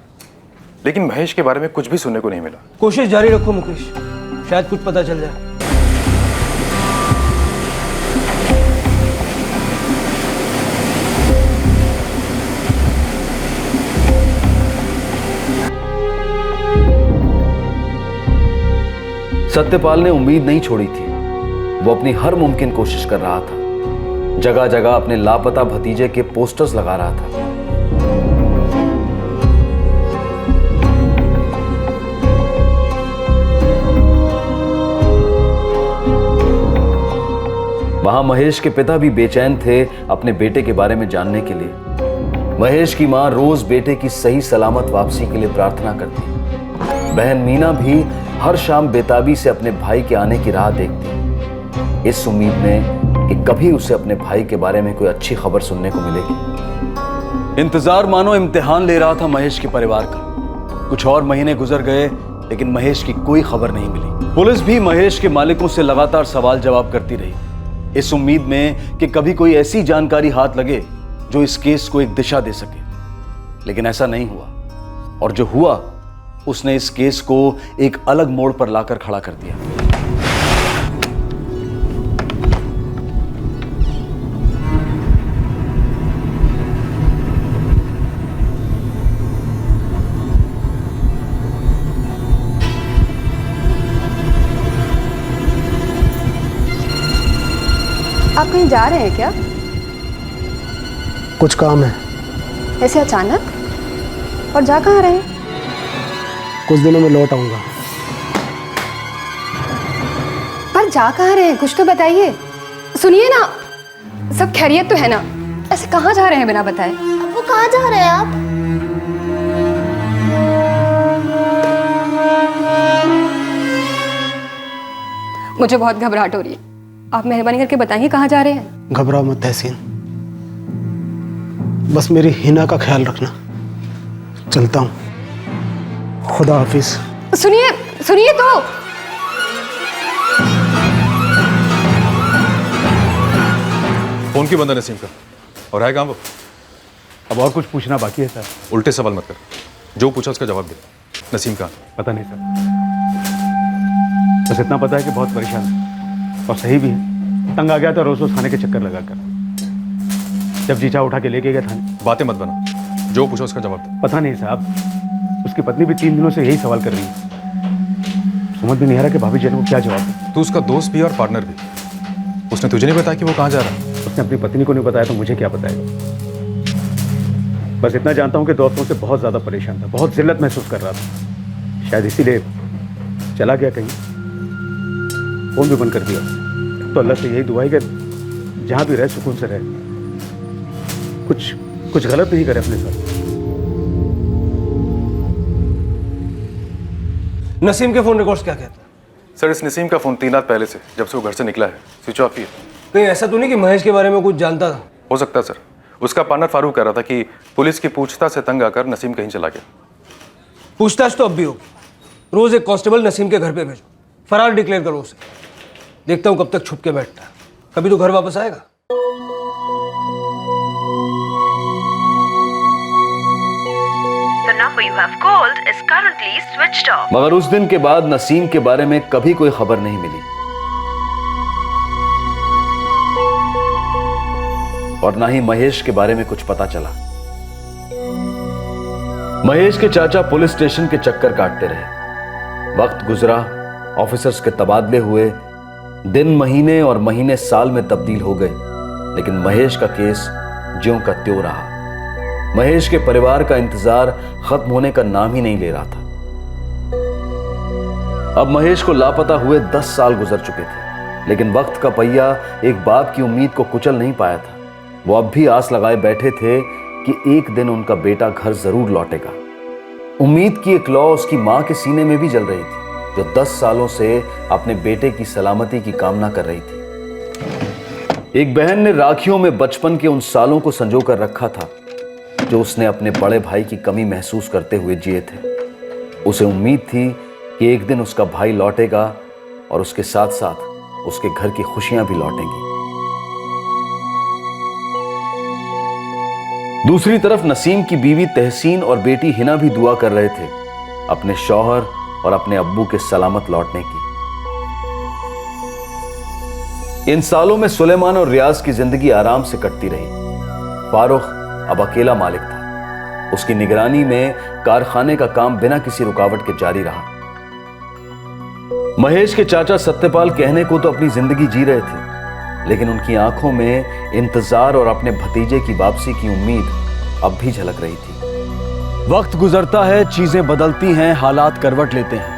लेकिन महेश के बारे में कुछ भी सुनने को नहीं मिला। कोशिश जारी रखो मुकेश, शायद कुछ पता चल जाए। सत्यपाल ने उम्मीद नहीं छोड़ी थी। वो अपनी हर मुमकिन कोशिश कर रहा था। जगह जगह अपने लापता भतीजे के पोस्टर्स लगा रहा था। वहां महेश के पिता भी बेचैन थे अपने बेटे के बारे में जानने के लिए। महेश की मां रोज बेटे की सही सलामत वापसी के लिए प्रार्थना करती। बहन मीना भी हर शाम बेताबी से अपने भाई के आने की राह देखती, इस उम्मीद में कि कभी उसे अपने भाई के बारे में कोई अच्छी खबर सुनने को मिलेगी। इंतजार मानो इम्तिहान ले रहा था महेश के परिवार का। कुछ और महीने गुजर गए, लेकिन महेश की कोई खबर नहीं मिली। पुलिस भी महेश के मालिकों से लगातार सवाल जवाब करती रही, इस उम्मीद में कि कभी कोई ऐसी जानकारी हाथ लगे जो इस केस को एक दिशा दे सके। लेकिन ऐसा नहीं हुआ, और जो हुआ उसने इस केस को एक अलग मोड़ पर लाकर खड़ा कर दिया। आप कहीं जा रहे हैं क्या? कुछ काम है। ऐसे अचानक? और जा कहाँ रहे हैं? कुछ दिनों में लौट आऊंगा। पर जा कहाँ रहे हैं, कुछ तो बताइए। सुनिए ना, सब खैरियत तो है ना? ऐसे कहाँ जा रहे हैं बिना बताए? वो कहाँ जा रहे हैं आप? मुझे बहुत घबराहट हो रही है, आप मेहरबानी करके बताइए कहाँ जा रहे हैं? घबराओ मत तहसीन, बस मेरी हिना का ख्याल रखना। चलता हूँ, खुदा हाफिज। सुनिए सुनिए तो। फोन क्यों बंद है नसीम का? और है कहाँ वो? अब और कुछ पूछना बाकी है सर? उल्टे सवाल मत कर, जो पूछा उसका जवाब दे। नसीम कहाँ? पता नहीं सर, बस इतना पता है कि बहुत परेशान है, और सही भी है। तंग आ गया था रोज रोज खाने के चक्कर लगाकर। जब जी चाह उठा के लेके गया थाने। बातें मत बना, जो पूछो उसका जवाब दो। पता नहीं साहब, उसकी पत्नी भी 3 दिनों से यही सवाल कर रही है। समझ में नहीं आ रहा कि भाभी जी को क्या जवाब दे। तू उसका दोस्त भी और पार्टनर भी, उसने तुझे नहीं बताया कि वो कहाँ जा रहा है? उसने अपनी पत्नी को नहीं बताया तो मुझे क्या बताएगा। बस इतना जानता हूँ कि दोस्तों से बहुत ज़्यादा परेशान था, बहुत जिल्लत महसूस कर रहा था, शायद इसीलिए चला गया कहीं। फोन भी बंद कर दिया। तो अल्लाह से यही दुआ है कि जहाँ भी रहे सुकून से रहे, कुछ गलत नहीं करे अपने साथ। नसीम के फोन रिकॉर्ड्स क्या कहते हैं? सर, इस नसीम का फ़ोन 3 रात पहले से, जब से वो घर से निकला है, स्विच ऑफ ही है। कहीं ऐसा तो नहीं कि महेश के बारे में कुछ जानता था? हो सकता है सर। उसका पार्टनर फारूक कह रहा था कि पुलिस की पूछताछ से तंग आकर नसीम कहीं चला गया। पूछताछ तो अब भी होगी। रोज एक कांस्टेबल नसीम के घर पे भेजो, फरार डिक्लेयर करो उसे। देखता हूँ कब तक छुप के बैठता है। कभी तो घर वापस आएगा। The number you have called is currently switched off. मगर उस दिन के बाद नसीम के बारे में कभी कोई खबर नहीं मिली और ना ही महेश के बारे में कुछ पता चला। महेश के चाचा पुलिस स्टेशन के चक्कर काटते रहे। वक्त गुजरा, ऑफिसर्स के तबादले हुए, दिन महीने और महीने साल में तब्दील हो गए, लेकिन महेश का केस ज्यों का त्यों रहा। महेश के परिवार का इंतजार खत्म होने का नाम ही नहीं ले रहा था। अब महेश को लापता हुए 10 साल गुजर चुके थे, लेकिन वक्त का पहिया एक बाप की उम्मीद को कुचल नहीं पाया था। वो अब भी आस लगाए बैठे थे कि एक दिन उनका बेटा घर जरूर लौटेगा। उम्मीद की एक लौ उसकी मां के सीने में भी जल रही थी, जो 10 सालों से अपने बेटे की सलामती की कामना कर रही थी। एक बहन ने राखियों में बचपन के उन सालों को संजो कर रखा था जो उसने अपने बड़े भाई की कमी महसूस करते हुए जिए थे। उसे उम्मीद थी कि एक दिन उसका भाई लौटेगा और उसके साथ साथ उसके घर की खुशियां भी लौटेंगी। दूसरी तरफ नसीम की बीवी तहसीन और बेटी हिना भी दुआ कर रहे थे अपने शौहर और अपने अब्बू के सलामत लौटने की। इन सालों में सुलेमान और रियाज की जिंदगी आराम से कटती रही। फारूक अब अकेला मालिक था। उसकी निगरानी में कारखाने का काम बिना किसी रुकावट के जारी रहा। महेश के चाचा सत्यपाल कहने को तो अपनी जिंदगी जी रहे थे, लेकिन उनकी आंखों में इंतजार और अपने भतीजे की वापसी की उम्मीद अब भी झलक रही थी। वक्त गुजरता है, चीजें बदलती हैं, हालात करवट लेते हैं,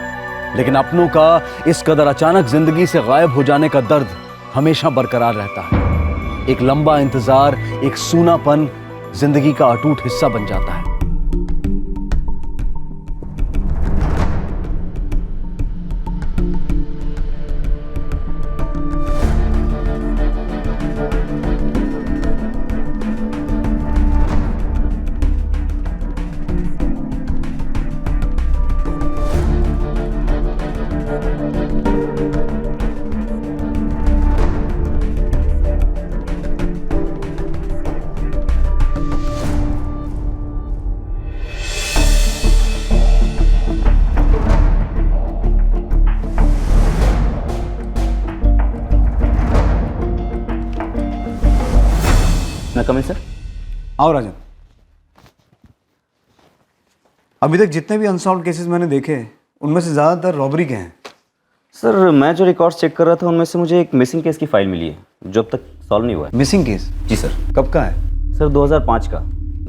लेकिन अपनों का इस कदर अचानक जिंदगी से गायब हो जाने का दर्द हमेशा बरकरार रहता है। एक लंबा इंतजार, एक सूनापन जिंदगी का अटूट हिस्सा बन जाता है। Coming sir. आओ राजन। अभी तक जितने भी अनसॉल्व केसेस मैंने देखे उनमें से ज़्यादातर रॉबरी के हैं। सर मैं जो रिकॉर्ड्स चेक कर रहा था उनमें से मुझे एक मिसिंग केस की फाइल मिली है जो अब तक सॉल्व नहीं हुआ है। Missing case? जी सर। कब का है? सर 2005 का।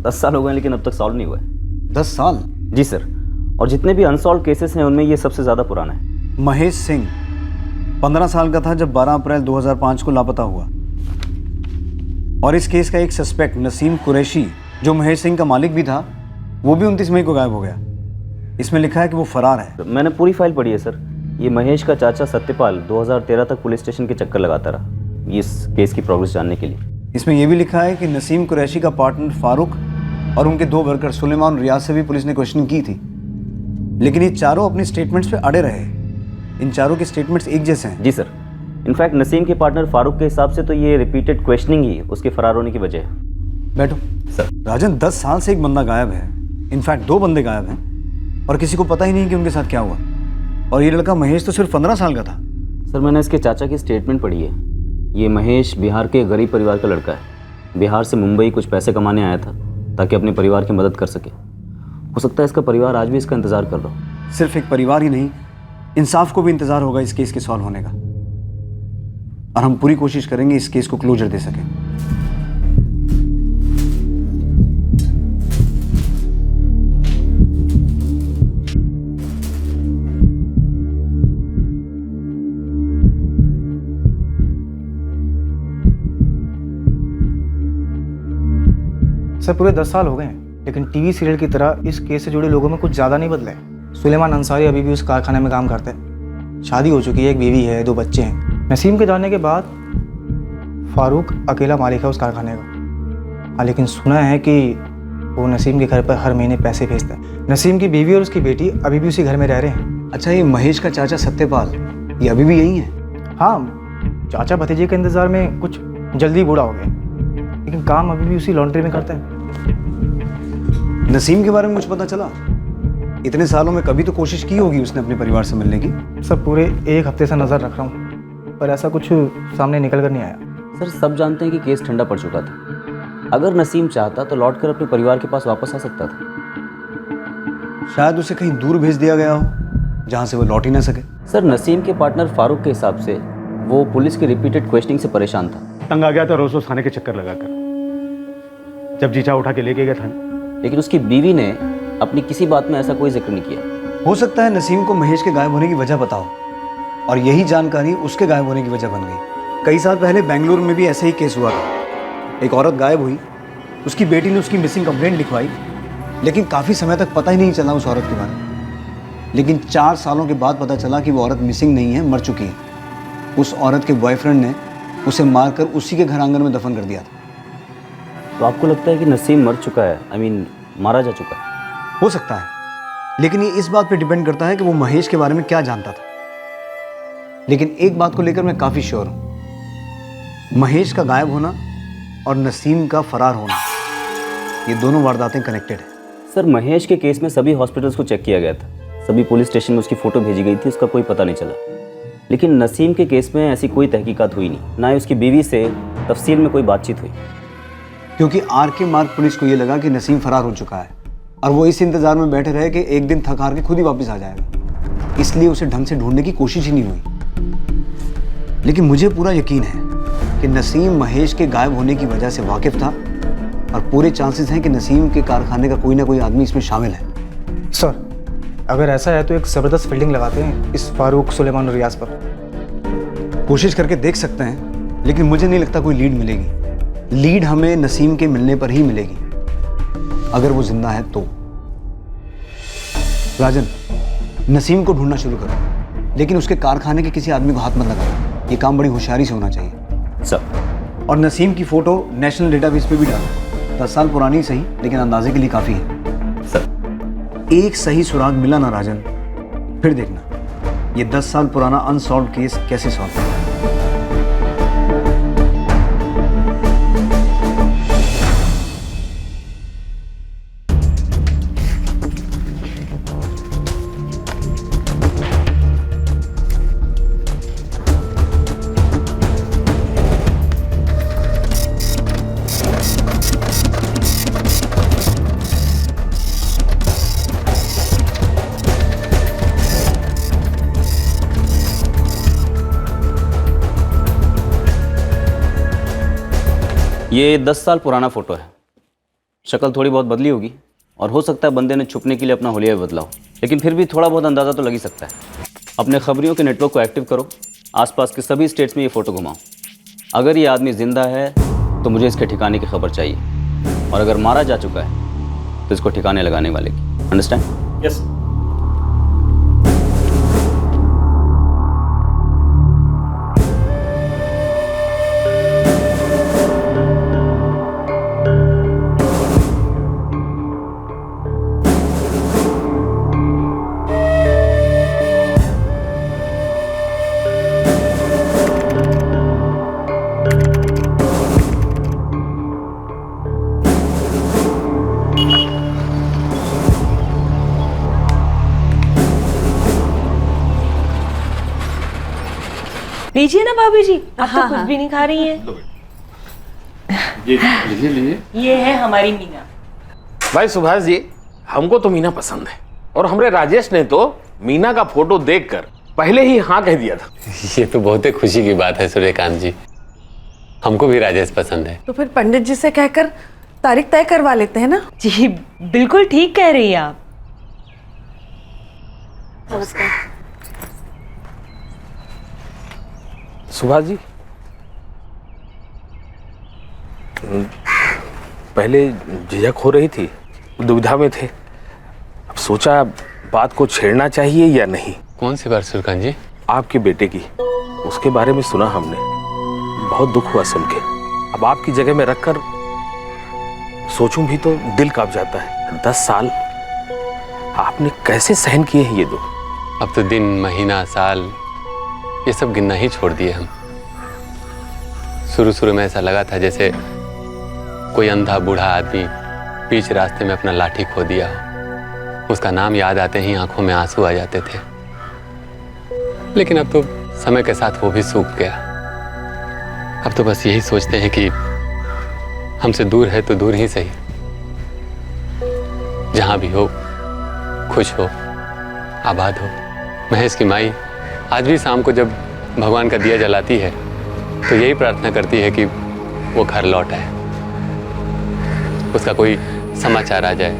10 साल हो गए लेकिन अब तक सॉल्व नहीं हुआ है। 10 साल? जी सर। और जितने भी अनसॉल्व केसेस हैं उनमें ये सबसे ज़्यादा पुराना है। महेश सिंह 15 साल का था जब 12 अप्रैल 2005 को लापता हुआ, और इस केस का एक सस्पेक्ट नसीम कुरैशी जो महेश सिंह का मालिक भी था, वो भी 29 मई को गायब हो गया। इसमें लिखा है कि वो फरार है। मैंने पूरी फाइल पढ़ी है सर। ये महेश का चाचा सत्यपाल 2013 तक पुलिस स्टेशन के चक्कर लगाता रहा इस केस की प्रोग्रेस जानने के लिए। इसमें यह भी लिखा है कि नसीम कुरैशी का पार्टनर फारूक और उनके 2 वर्कर सुलेमान और रियाज से भी पुलिस ने क्वेश्चनिंग की थी, लेकिन ये चारों अपनी स्टेटमेंट्स पे अड़े रहे। इन चारों के स्टेटमेंट्स एक जैसे हैं। जी सर। इनफैक्ट नसीम के पार्टनर फारूक के हिसाब से तो ये रिपीटेड क्वेश्चनिंग ही उसके फरार होने की वजह है। बैठो सर। राजन 10 साल से एक बंदा गायब है, इनफैक्ट 2 बंदे गायब हैं और किसी को पता ही नहीं कि उनके साथ क्या हुआ। और ये लड़का महेश तो सिर्फ 15 साल का था। सर मैंने इसके चाचा की स्टेटमेंट पढ़ी है। ये महेश बिहार के गरीब परिवार का लड़का है। बिहार से मुंबई कुछ पैसे कमाने आया था ताकि अपने परिवार की मदद कर सके। हो सकता है इसका परिवार आज भी इसका इंतज़ार कर रहा हो। सिर्फ एक परिवार ही नहीं, इंसाफ को भी इंतज़ार होगा इस केस के सॉल्व होने का, और हम पूरी कोशिश करेंगे इस केस को क्लोजर दे सकें। सर पूरे 10 साल हो गए हैं, लेकिन टीवी सीरियल की तरह इस केस से जुड़े लोगों में कुछ ज़्यादा नहीं बदला है। सुलेमान अंसारी अभी भी उस कारखाने में काम करते हैं। शादी हो चुकी है, एक बीवी है, 2 बच्चे हैं। नसीम के जाने के बाद फारूक अकेला मालिक है उस कारखाने का। हाँ, लेकिन सुना है कि वो नसीम के घर पर हर महीने पैसे भेजता है। नसीम की बीवी और उसकी बेटी अभी भी उसी घर में रह रहे हैं। अच्छा, ये महेश का चाचा सत्यपाल ये अभी भी यही है? हाँ, चाचा भतीजे के इंतज़ार में कुछ जल्दी बूढ़ा हो गया, लेकिन काम अभी भी उसी लॉन्ड्री में करता है। नसीम के बारे में कुछ पता चला? इतने सालों में कभी तो कोशिश की होगी उसने अपने परिवार से मिलने की। सर पूरे 1 हफ्ते से नज़र रख रहा हूँ, पर ऐसा कुछ सामने निकल कर नहीं आया। सर सब जानते हैं कि केस ठंडा पड़ चुका था। अगर नसीम चाहता तो लौटकर अपने परिवार के पास वापस आ सकता था। शायद उसे कहीं दूर भेज दिया गया हो जहाँ से वो लौट ही ना सके। सर नसीम के पार्टनर फारूक के हिसाब से वो पुलिस की रिपीटेड क्वेश्चनिंग से परेशान था। तंग आ गया था रोज रोज थाने के चक्कर लगाकर, जब जीचा उठा के लेके गया थाने। लेकिन उसकी बीवी ने अपनी किसी बात में ऐसा कोई जिक्र नहीं किया। हो सकता है नसीम को महेश के गायब होने की वजह पता हो, और यही जानकारी उसके गायब होने की वजह बन गई। कई साल पहले बेंगलुरु में भी ऐसा ही केस हुआ था। एक औरत गायब हुई, उसकी बेटी ने उसकी मिसिंग कंप्लेंट लिखवाई, लेकिन काफ़ी समय तक पता ही नहीं चला उस औरत के बारे में। लेकिन 4 सालों के बाद पता चला कि वो औरत मिसिंग नहीं है, मर चुकी है। उस औरत के बॉयफ्रेंड ने उसे मारकर उसी के घर आंगन में दफन कर दिया था। तो आपको लगता है कि नसीम मर चुका है, मारा जा चुका है? हो सकता है, लेकिन ये इस बात पे डिपेंड करता है कि वो महेश के बारे में क्या जानता था। लेकिन एक बात को लेकर मैं काफ़ी श्योर हूँ, महेश का गायब होना और नसीम का फरार होना, ये दोनों वारदातें कनेक्टेड है। सर महेश के केस में सभी हॉस्पिटल्स को चेक किया गया था, सभी पुलिस स्टेशन में उसकी फ़ोटो भेजी गई थी, उसका कोई पता नहीं चला। लेकिन नसीम के केस में ऐसी कोई तहकीकात हुई नहीं, ना ही उसकी बीवी से तफसील में कोई बातचीत हुई। क्योंकि आर.के. मार्ग पुलिस को ये लगा कि नसीम फरार हो चुका है, और वो इस इंतजार में बैठे रहे कि एक दिन थक हार के खुद ही वापस आ जाएगा, इसलिए उसे ढंग से ढूंढने की कोशिश ही नहीं हुई। लेकिन मुझे पूरा यकीन है कि नसीम महेश के गायब होने की वजह से वाकिफ था, और पूरे चांसेस हैं कि नसीम के कारखाने का कोई ना कोई आदमी इसमें शामिल है। सर अगर ऐसा है तो एक ज़बरदस्त फील्डिंग लगाते हैं इस फारूक, सुलेमान और रियाज पर। कोशिश करके देख सकते हैं, लेकिन मुझे नहीं लगता कोई लीड मिलेगी। लीड हमें नसीम के मिलने पर ही मिलेगी, अगर वो जिंदा है तो। राजन, नसीम को ढूंढना शुरू करो, लेकिन उसके कारखाने के किसी आदमी को हाथ मत लगाओ। ये काम बड़ी होशियारी से होना चाहिए। सर, और नसीम की फोटो नेशनल डेटाबेस पे भी डालो। 10 साल पुरानी सही, लेकिन अंदाजे के लिए काफ़ी है। सर, एक सही सुराग मिला ना राजन, फिर देखना ये 10 साल पुराना अनसॉल्व केस कैसे सॉल्व होगा। ये 10 साल पुराना फ़ोटो है। शक्ल थोड़ी बहुत बदली होगी, और हो सकता है बंदे ने छुपने के लिए अपना हुलिया भी बदला हो, लेकिन फिर भी थोड़ा बहुत अंदाज़ा तो लग ही सकता है। अपने खबरियों के नेटवर्क को एक्टिव करो, आसपास के सभी स्टेट्स में ये फ़ोटो घुमाओ। अगर ये आदमी ज़िंदा है तो मुझे इसके ठिकाने की खबर चाहिए, और अगर मारा जा चुका है तो इसको ठिकाने लगाने वाले की। अंडरस्टैंड? यस। लीजिए ना भाभी जी, आप तो कुछ भी नहीं खा रही हैं। लीजिए लीजिए। ये है हमारी मीना। भाई सुभाष जी, हमको तो मीना पसंद है और हमारे राजेश ने तो मीना का फोटो देखकर पहले ही हाँ कह दिया था। ये तो बहुत ही खुशी की बात है सूर्यकांत जी, हमको भी राजेश पसंद है। तो फिर पंडित जी से कहकर तारीख तय करवा लेते हैं ना। जी बिल्कुल ठीक कह रही हैं आप। सुभाष जी, पहले झिझक हो रही थी, दुविधा में थे, अब सोचा बात को छेड़ना चाहिए या नहीं। कौन सी बात सूर्यकांत जी? आपके बेटे की, उसके बारे में सुना हमने, बहुत दुख हुआ सुन के। अब आपकी जगह में रखकर सोचूं भी तो दिल कांप जाता है। 10 साल आपने कैसे सहन किए हैं ये दुख? अब तो दिन, महीना, साल ये सब गिनना ही छोड़ दिए हम। शुरू में ऐसा लगा था जैसे कोई अंधा बूढ़ा आदमी बीच रास्ते में अपना लाठी खो दिया हो। उसका नाम याद आते ही आंखों में आंसू आ जाते थे। लेकिन अब तो समय के साथ वो भी सूख गया। अब तो बस यही सोचते हैं कि हमसे दूर है तो दूर ही सही, जहां भी हो खुश हो, आबाद हो। महेश की माई आज भी शाम को जब भगवान का दिया जलाती है तो यही प्रार्थना करती है कि वो घर लौट आए, उसका कोई समाचार आ जाए,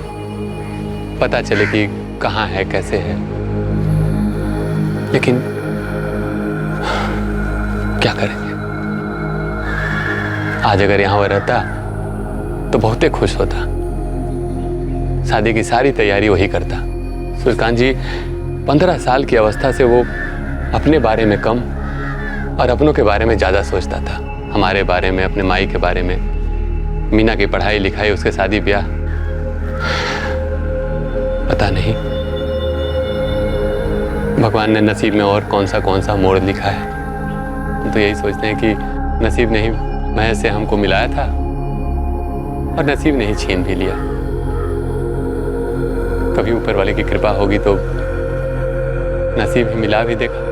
पता चले कि कहाँ है, कैसे है। लेकिन क्या करेंगे, आज अगर यहाँ वो रहता तो बहुत ही खुश होता। शादी की सारी तैयारी वही करता। सूर्यकांत जी, 15 साल की अवस्था से वो अपने बारे में कम और अपनों के बारे में ज़्यादा सोचता था। हमारे बारे में, अपने माई के बारे में, मीना की पढ़ाई लिखाई, उसके शादी ब्याह, पता नहीं भगवान ने नसीब में और कौन सा मोड़ लिखा है। हम तो यही सोचते हैं कि नसीब ने ही महेश से हमको मिलाया था और नसीब ने ही छीन भी लिया। कभी ऊपर वाले की कृपा होगी तो नसीब ही मिला भी देगा।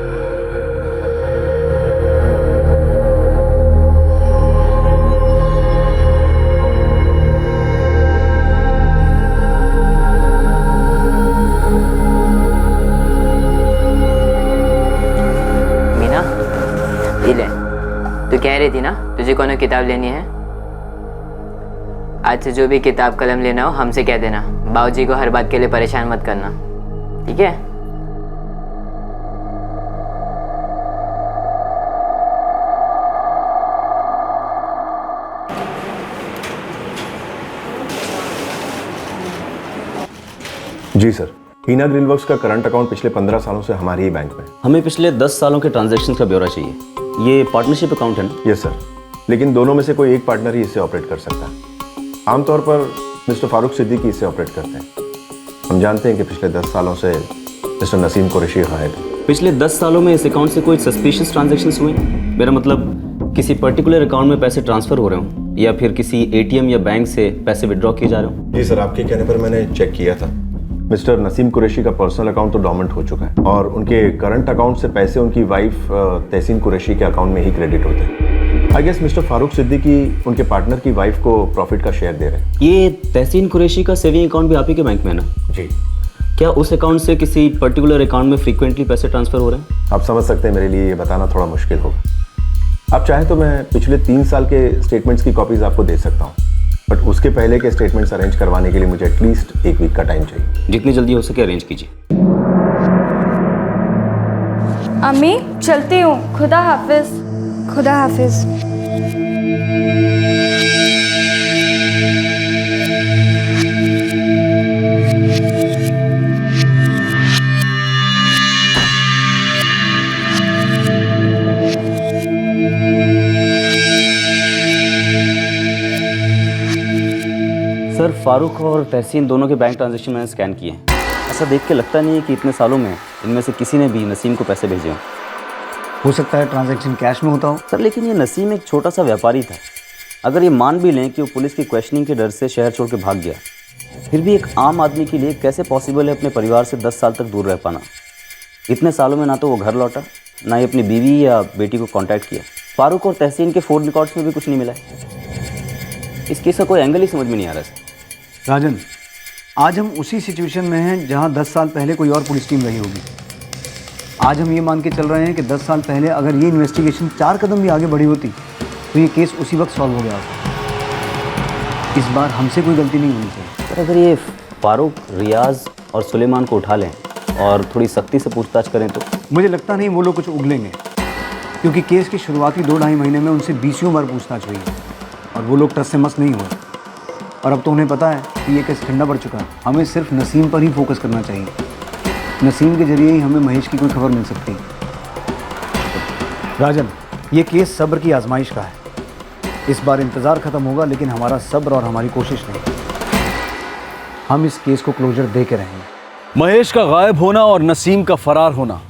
मीना, ये ले। तू कह रही थी ना तुझे कौन किताब लेनी है? आज से जो भी किताब कलम लेना हो हमसे कह देना। बाबूजी को हर बात के लिए परेशान मत करना, ठीक है? जी सर, हीना ग्रिलवर्क्स का करंट अकाउंट पिछले 15 सालों से हमारे ही बैंक में। हमें पिछले 10 सालों के ट्रांजैक्शन का ब्यौरा चाहिए। ये पार्टनरशिप अकाउंट है ना? यस सर, लेकिन दोनों में से कोई एक पार्टनर ही इसे ऑपरेट कर सकता है। आमतौर पर मिस्टर फारूक सिद्दीकी इसे ऑपरेट करते हैं। हम जानते हैं कि पिछले 10 सालों से मिस्टर नसीम कुरैशी गायब है। पिछले 10 सालों में इस अकाउंट से कोई सस्पिशियस ट्रांजैक्शंस हुए? मेरा मतलब किसी पर्टिकुलर अकाउंट में पैसे ट्रांसफर हो रहे हों या फिर किसी एटीएम या बैंक से पैसे विड्रॉ किए जा रहे हों? जी सर, आपके कहने पर मैंने चेक किया था। मिस्टर नसीम कुरैशी का पर्सनल अकाउंट तो डोमेंट हो चुका है और उनके करंट अकाउंट से पैसे उनकी वाइफ तहसीन कुरैशी के अकाउंट में ही क्रेडिट होते हैं। I guess mister Farooq Siddiqui उनके पार्टनर की वाइफ को प्रॉफिट का शेयर दे रहे हैं। ये तहसीन कुरैशी का सेविंग अकाउंट भी आप ही के बैंक में है ना? जी। क्या उस अकाउंट से किसी पर्टिकुलर अकाउंट में फ्रीक्वेंटली पैसे ट्रांसफर हो रहे हैं? आप समझ सकते हैं मेरे लिए ये बताना थोड़ा मुश्किल होगा। आप चाहें तो मैं पिछले 3 साल के स्टेटमेंट्स की कॉपीज आपको दे सकता हूँ, बट उसके पहले के स्टेटमेंट्स अरेंज करवाने के लिए मुझे एटलीस्ट 1 वीक का टाइम चाहिए। जितनी जल्दी हो सके अरेंज कीजिए। अम्मी चलती हूँ, खुदा हाफिज। खुदा हाफिज। सर, फारूक और तहसीन दोनों के बैंक ट्रांजैक्शन मैंने स्कैन किए हैं। ऐसा देख के लगता नहीं है कि इतने सालों में इनमें से किसी ने भी नसीम को पैसे भेजे हों। हो सकता है ट्रांजैक्शन कैश में होता हो। सर, लेकिन ये नसीम एक छोटा सा व्यापारी था। अगर ये मान भी लें कि वो पुलिस की क्वेश्चनिंग के डर से शहर छोड़ के भाग गया, फिर भी एक आम आदमी के लिए कैसे पॉसिबल है अपने परिवार से 10 साल तक दूर रह पाना? इतने सालों में ना तो वो घर लौटा, ना ही अपनी बीवी या बेटी को कॉन्टैक्ट किया। फारूक और तहसीन के फ़ोन रिकॉर्ड्स में भी कुछ नहीं मिला है। इस केस का कोई एंगल ही समझ में नहीं आ रहा सर। राजन, आज हम उसी सिचुएशन में हैं जहां 10 साल पहले कोई और पुलिस टीम रही होगी। आज हम ये मान के चल रहे हैं कि 10 साल पहले अगर ये इन्वेस्टिगेशन 4 कदम भी आगे बढ़ी होती तो ये केस उसी वक्त सॉल्व हो गया होता। इस बार हमसे कोई गलती नहीं होनी चाहिए। पर अगर ये फारूक, रियाज और सुलेमान को उठा लें और थोड़ी सख्ती से पूछताछ करें तो मुझे लगता नहीं वो लोग कुछ उगलेंगे, क्योंकि केस की शुरुआती 2-2.5 महीने में उनसे 20 बार पूछताछ हुई है और वो लोग टस से मस नहीं हुए। और अब तो उन्हें पता है कि ये केस ठंडा पड़ चुका है। हमें सिर्फ नसीम पर ही फोकस करना चाहिए। नसीम के जरिए ही हमें महेश की कोई खबर मिल सकती है। राजन, ये केस सब्र की आजमाइश का है। इस बार इंतज़ार ख़त्म होगा, लेकिन हमारा सब्र और हमारी कोशिश नहीं। हम इस केस को क्लोजर दे के रहेंगे। महेश का गायब होना और नसीम का फरार होना,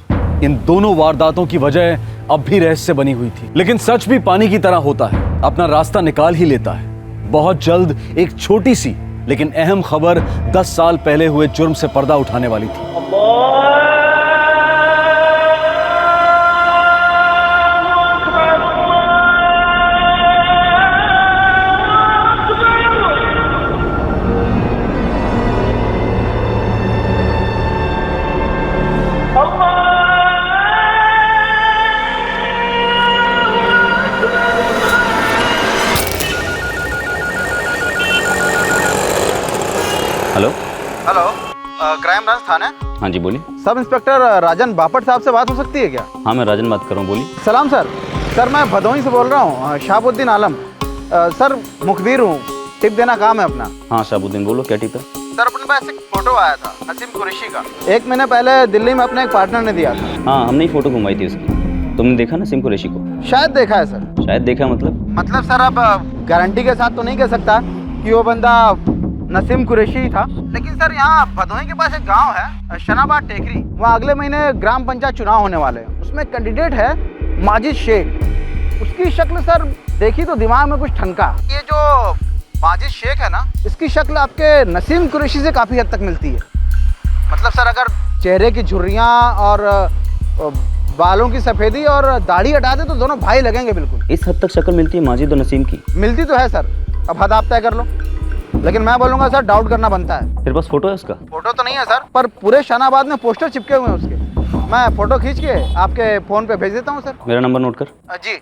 इन दोनों वारदातों की वजह अब भी रहस्य बनी हुई थी। लेकिन सच भी पानी की तरह होता है, अपना रास्ता निकाल ही लेता है। बहुत जल्द एक छोटी सी लेकिन अहम खबर 10 साल पहले हुए जुर्म से पर्दा उठाने वाली थी। हेलो हेलो, क्राइम ब्रांच थाना। हाँ जी बोलिए। सब इंस्पेक्टर राजन बापट साहब से बात हो सकती है क्या? हाँ मैं राजन बात कर रहा हूँ, बोलिए। सलाम सर। सर मैं भदोही से बोल रहा हूँ, शाहबुद्दीन आलम। सर मुखबिर हूँ, टिप देना काम है अपना। हाँ शाहबुद्दीन बोलो, क्या टिप है? सर अपने पास एक फोटो आया था नसीम कुरैशी का। 1 महीने पहले दिल्ली में अपने एक पार्टनर ने दिया था। हाँ हमने ही फोटो घुमाई थी उसकी। तुमने देखा नसीम कुरैशी को? शायद देखा है सर। शायद देखा मतलब सर अब गारंटी के साथ तो नहीं कह सकता कि वो बंदा नसीम कुरैशी था, लेकिन सर यहाँ भदोही के पास एक गांव है शनाबाद टेकरी, वहाँ अगले महीने ग्राम पंचायत चुनाव होने वाले हैं। उसमें कैंडिडेट है माजिद शेख। उसकी शक्ल सर देखी तो दिमाग में कुछ ठनका। ये जो माजिद शेख है ना, इसकी शक्ल आपके नसीम कुरैशी से काफ़ी हद तक मिलती है। मतलब सर अगर चेहरे की झुर्रियाँ और बालों की सफ़ेदी और दाढ़ी हटा दे तो दोनों भाई लगेंगे बिल्कुल। इस हद तक शक्ल मिलती है माजिद और नसीम की? मिलती तो है सर, अब हद आप तय कर लो। लेकिन मैं बोलूंगा सर डाउट करना बनता है। तेरे पास फोटो है उसका? फोटो तो नहीं है सर, पर पूरे शनाबाद में पोस्टर चिपके हुए हैं उसके। मैं फोटो खींच के आपके फोन पे भेज देता हूँ सर। मेरा नंबर नोट कर। जी।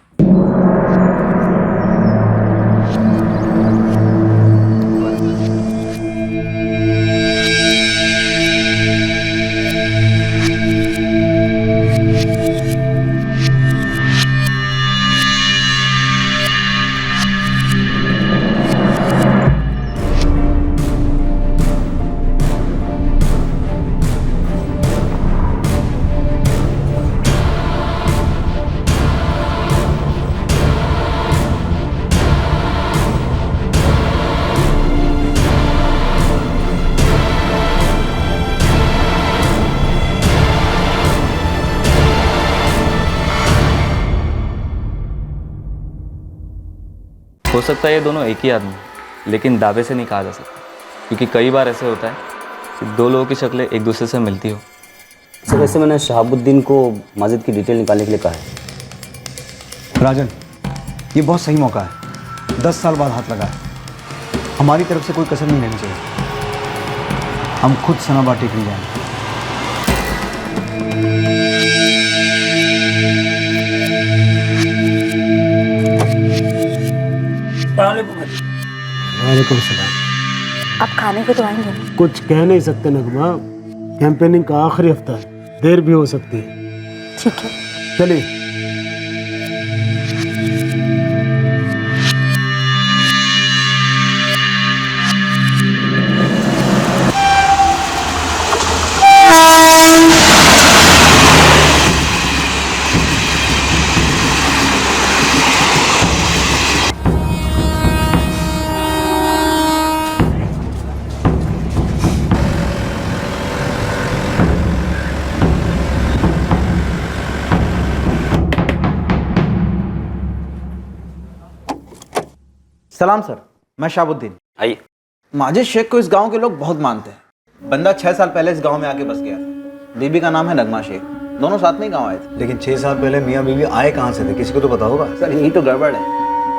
हो सकता है ये दोनों एक ही आदमी, लेकिन दावे से नहीं कहा जा सकता, क्योंकि कई बार ऐसे होता है कि 2 लोगों की शक्लें एक दूसरे से मिलती हो। सर वैसे मैंने शहाबुद्दीन को माजिद की डिटेल निकालने के लिए कहा है। राजन, ये बहुत सही मौका है। 10 साल बाद हाथ लगा है। हमारी तरफ से कोई कसर नहीं रहनी चाहिए। हम खुद शनाबाद टेकरी जाएंगे। वालेकुम सलाम। आप खाने को तो आएंगे नहीं? कुछ कह नहीं सकते नगमा, कैंपेनिंग का आखिरी हफ्ता है, देर भी हो सकती है। ठीक है चलिए। सलाम सर, मैं शाहबुद्दीन। आइए। माजिद शेख को इस गांव के लोग बहुत मानते हैं। बंदा 6 साल पहले इस गांव में आके बस गया था। बीबी का नाम है नगमा शेख। दोनों साथ में ही गांव आए थे। लेकिन 6 साल पहले मियाँ बीवी आए कहाँ से थे, किसी को तो पता होगा। सर यही तो गड़बड़ है,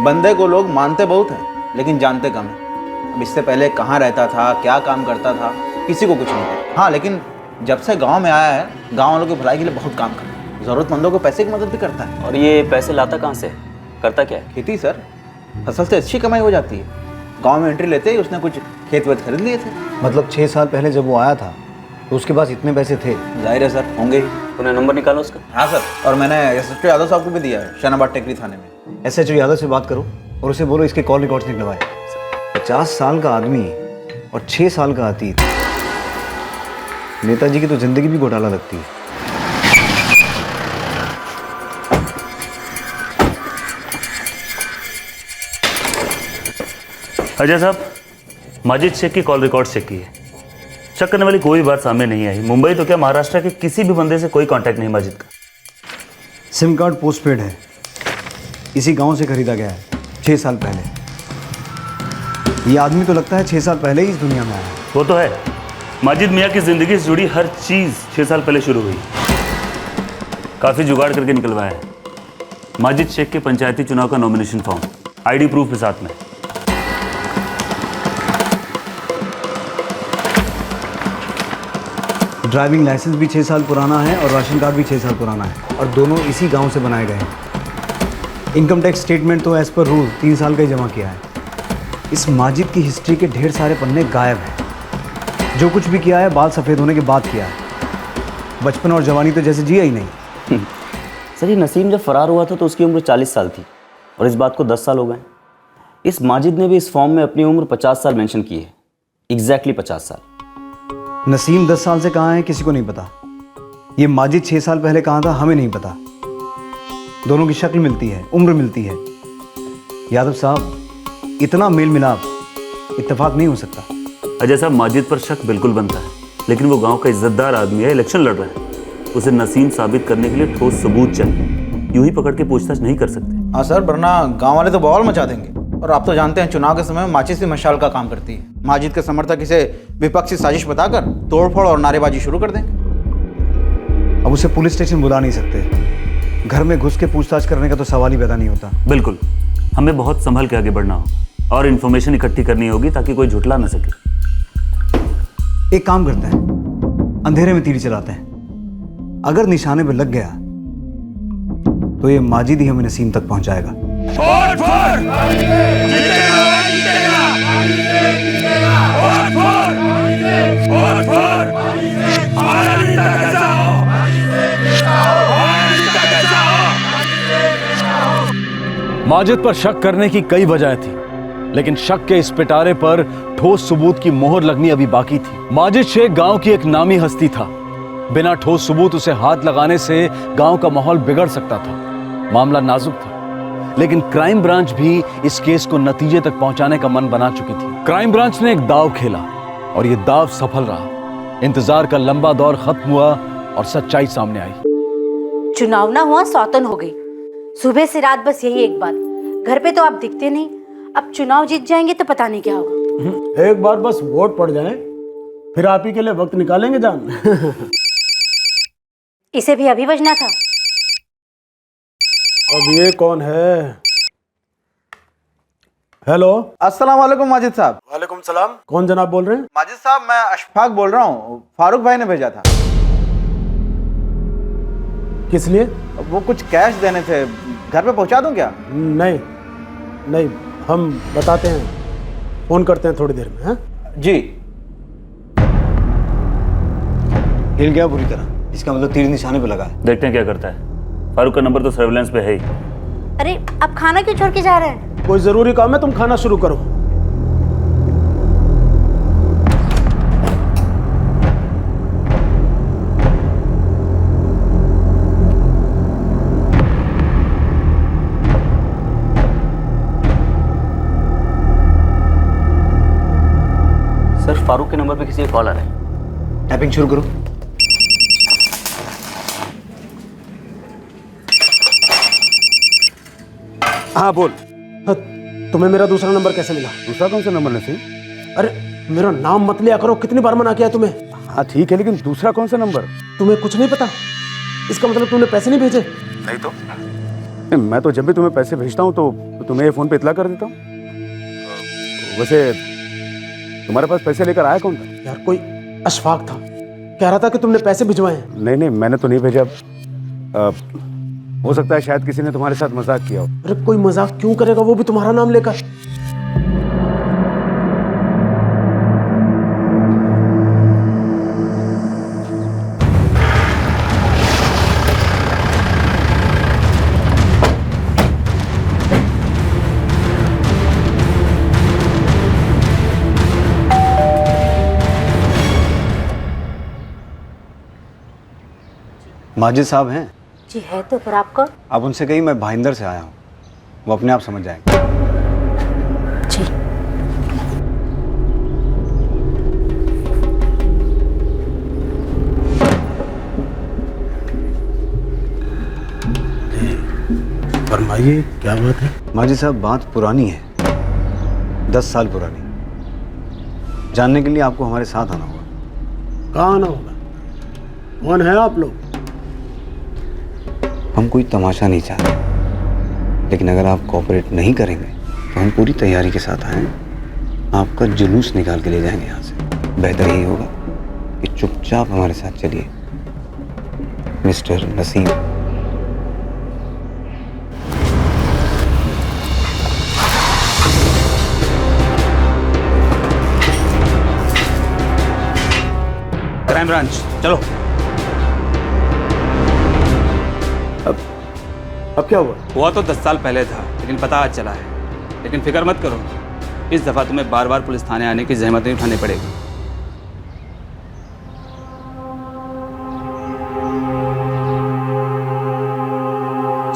बंदे को लोग मानते बहुत हैं लेकिन जानते कम है। अब इससे पहले कहाँ रहता था, क्या काम करता था, किसी को कुछ नहीं पता। हाँ, लेकिन जब से गांव में आया है, गांव वालों की भलाई के लिए बहुत काम करता है, ज़रूरतमंदों को पैसे की मदद भी करता है। और ये पैसे लाता कहाँ से, करता क्या है? खेती सर, फसल से अच्छी कमाई हो जाती है। गांव में एंट्री लेते ही उसने कुछ खेत वेत खरीद लिए थे। मतलब 6 साल पहले जब वो आया था तो उसके पास इतने पैसे थे? जाहिर है सर, होंगे ही। तूने नंबर निकाला उसका? हाँ सर, और मैंने SHO यादव साहब को भी दिया है, शानाबाद टेकरी थाने में। SHO यादव से बात करो और उसे बोलो इसके कॉल रिकॉर्ड्स निकलवाए। 50 साल का आदमी और 6 साल का अतीत, नेताजी की तो जिंदगी भी घोटाला लगती है। अजय साहब, माजिद शेख की कॉल रिकॉर्ड चेक किए, शक करने वाली कोई बात सामने नहीं आई। मुंबई तो क्या महाराष्ट्र के किसी भी बंदे से कोई कांटेक्ट नहीं माजिद का। सिम कार्ड पोस्टपेड है, इसी गांव से खरीदा गया है 6 साल पहले। ये आदमी तो लगता है 6 साल पहले ही इस दुनिया में आया है। वो तो है, माजिद मियाँ की ज़िंदगी से जुड़ी हर चीज़ 6 साल पहले शुरू हुई। काफ़ी जुगाड़ करके निकलवाया है। माजिद शेख के पंचायती चुनाव का नॉमिनेशन फॉर्म, ID प्रूफ के साथ में। ड्राइविंग लाइसेंस भी 6 साल पुराना है और राशन कार्ड भी 6 साल पुराना है, और दोनों इसी गांव से बनाए गए हैं। इनकम टैक्स स्टेटमेंट तो एज पर रूल 3 साल का ही जमा किया है। इस माजिद की हिस्ट्री के ढेर सारे पन्ने गायब हैं। जो कुछ भी किया है बाल सफ़ेद होने के बाद किया है। बचपन और जवानी तो जैसे जिया ही नहीं। सर, ये नसीम जब फरार हुआ था तो उसकी उम्र 40 साल थी और इस बात को 10 साल हो गए। इस माजिद ने भी इस फॉर्म में अपनी उम्र 50 साल मेंशन की है, एग्जैक्टली 50 साल। नसीम 10 साल से कहाँ है किसी को नहीं पता। ये माजिद 6 साल पहले कहाँ था हमें नहीं पता। दोनों की शक्ल मिलती है, उम्र मिलती है। यादव साहब, इतना मेल मिलाप इत्तेफाक नहीं हो सकता। अजय साहब, माजिद पर शक बिल्कुल बनता है, लेकिन वो गांव का इज्जतदार आदमी है, इलेक्शन लड़ रहा है। उसे नसीम साबित करने के लिए ठोस सबूत चाहिए। यूं ही पकड़ के पूछताछ नहीं कर सकते। हाँ सर, वरना गांव वाले तो बवाल मचा देंगे। और आप तो जानते हैं चुनाव के समय माचिस की मशाल का काम करती है। माजिद के समर्थक इसे विपक्षी साजिश बताकर तोड़फोड़ और नारेबाजी शुरू कर देंगे। अब उसे पुलिस स्टेशन बुला नहीं सकते। घर में घुस के पूछताछ करने का तो सवाल ही पैदा नहीं होता। बिल्कुल, हमें बहुत संभल के आगे बढ़ना हो और इन्फॉर्मेशन इकट्ठी करनी होगी ताकि कोई झुठला न सके। एक काम करते हैं, अंधेरे में तीर चलाते हैं। अगर निशाने पे लग गया तो ये माजिद ही हमें नसीम तक पहुंचाएगा। माजिद पर शक करने की कई वजह थी, लेकिन शक के इस पिटारे पर ठोस सबूत की मोहर लगनी अभी बाकी थी। माजिद शेख गांव की एक नामी हस्ती था। बिना ठोस सबूत उसे हाथ लगाने से गांव का माहौल बिगड़ सकता था। मामला नाजुक था, लेकिन क्राइम ब्रांच भी इस केस को नतीजे तक पहुंचाने का मन बना चुकी थी। क्राइम ब्रांच ने एक दाव खेला और ये दाव सफल रहा। इंतजार का लंबा दौर खत्म हुआ और सच्चाई सामने आई। चुनाव ना हुआ, सौतन हो गई। सुबह से रात बस यही एक बात, घर पे तो आप दिखते नहीं। अब चुनाव जीत जाएंगे तो पता नहीं क्या होगा। एक बार बस वोट पड़ जाए, फिर आप ही के लिए वक्त निकालेंगे जान। इसे भी अभी बजना था। अब ये कौन है? हेलो, अस्सलाम वालेकुम माजिद साहब। वालेकुम सलाम। कौन जनाब बोल रहे हैं? माजिद साहब, मैं अशफाक बोल रहा हूँ। फारूक भाई ने भेजा था। किस लिए? वो कुछ कैश देने थे, घर पे पहुंचा दूं क्या? नहीं नहीं, हम बताते हैं, फोन करते हैं थोड़ी देर में। हाँ जी। हिल गया पूरी तरह, इसका मतलब तीर निशाने पे लगा है। देखते हैं क्या करता है। फारूक का नंबर तो सर्विलांस पे है ही। अरे अब खाना क्यों छोड़ के जा रहे हैं? कोई जरूरी काम है, तुम खाना शुरू करो। सर, फारूक के नंबर पे किसी का कॉल आ रहा है। टाइपिंग शुरू करो। हाँ बोल। तुम्हें मेरा दूसरा नंबर कैसे मिला? दूसरा कौन सा नंबर नसीम? अरे मेरा नाम मत लिया करो, कितनी बार मना किया तुम्हें? हाँ ठीक है, लेकिन दूसरा कौन सा नंबर? तुम्हें कुछ नहीं पता? इसका मतलब तुमने पैसे नहीं भेजे? नहीं तो मैं तो जब भी तुम्हें पैसे भेजता हूँ तो तुम्हें ये फोन पे इतला कर देता हूँ। वैसे तुम्हारे पास पैसे लेकर आया कौन था? यार कोई अशफाक था, कह रहा था कि तुमने पैसे भिजवाए हैं। नहीं नहीं, मैंने तो नहीं भेजा। हो सकता है शायद किसी ने तुम्हारे साथ मजाक किया हो। अरे कोई मजाक क्यों करेगा, वो भी तुम्हारा नाम लेकर। माजिद साहब हैं? जी है तो, पर आप कौन? आप उनसे कहिए मैं भाईंदर से आया हूँ, वो अपने आप समझ जाएंगे। जी। फरमाइए क्या बात है? माजिद साहब बात पुरानी है, 10 साल पुरानी। जानने के लिए आपको हमारे साथ आना होगा। कहाँ आना होगा? कौन है आप लोग? हम कोई तमाशा नहीं चाहते, लेकिन अगर आप कोऑपरेट नहीं करेंगे तो हम पूरी तैयारी के साथ आए, आपका जुलूस निकाल के ले जाएंगे यहाँ से। बेहतर यही होगा कि चुपचाप हमारे साथ चलिए मिस्टर नसीम। क्राइम ब्रांच चलो। अब क्या हुआ? हुआ तो 10 साल पहले था, लेकिन पता आज चला है। लेकिन फिक्र मत करो, इस दफा तुम्हें बार बार पुलिस थाने आने की जहमत नहीं उठानी पड़ेगी।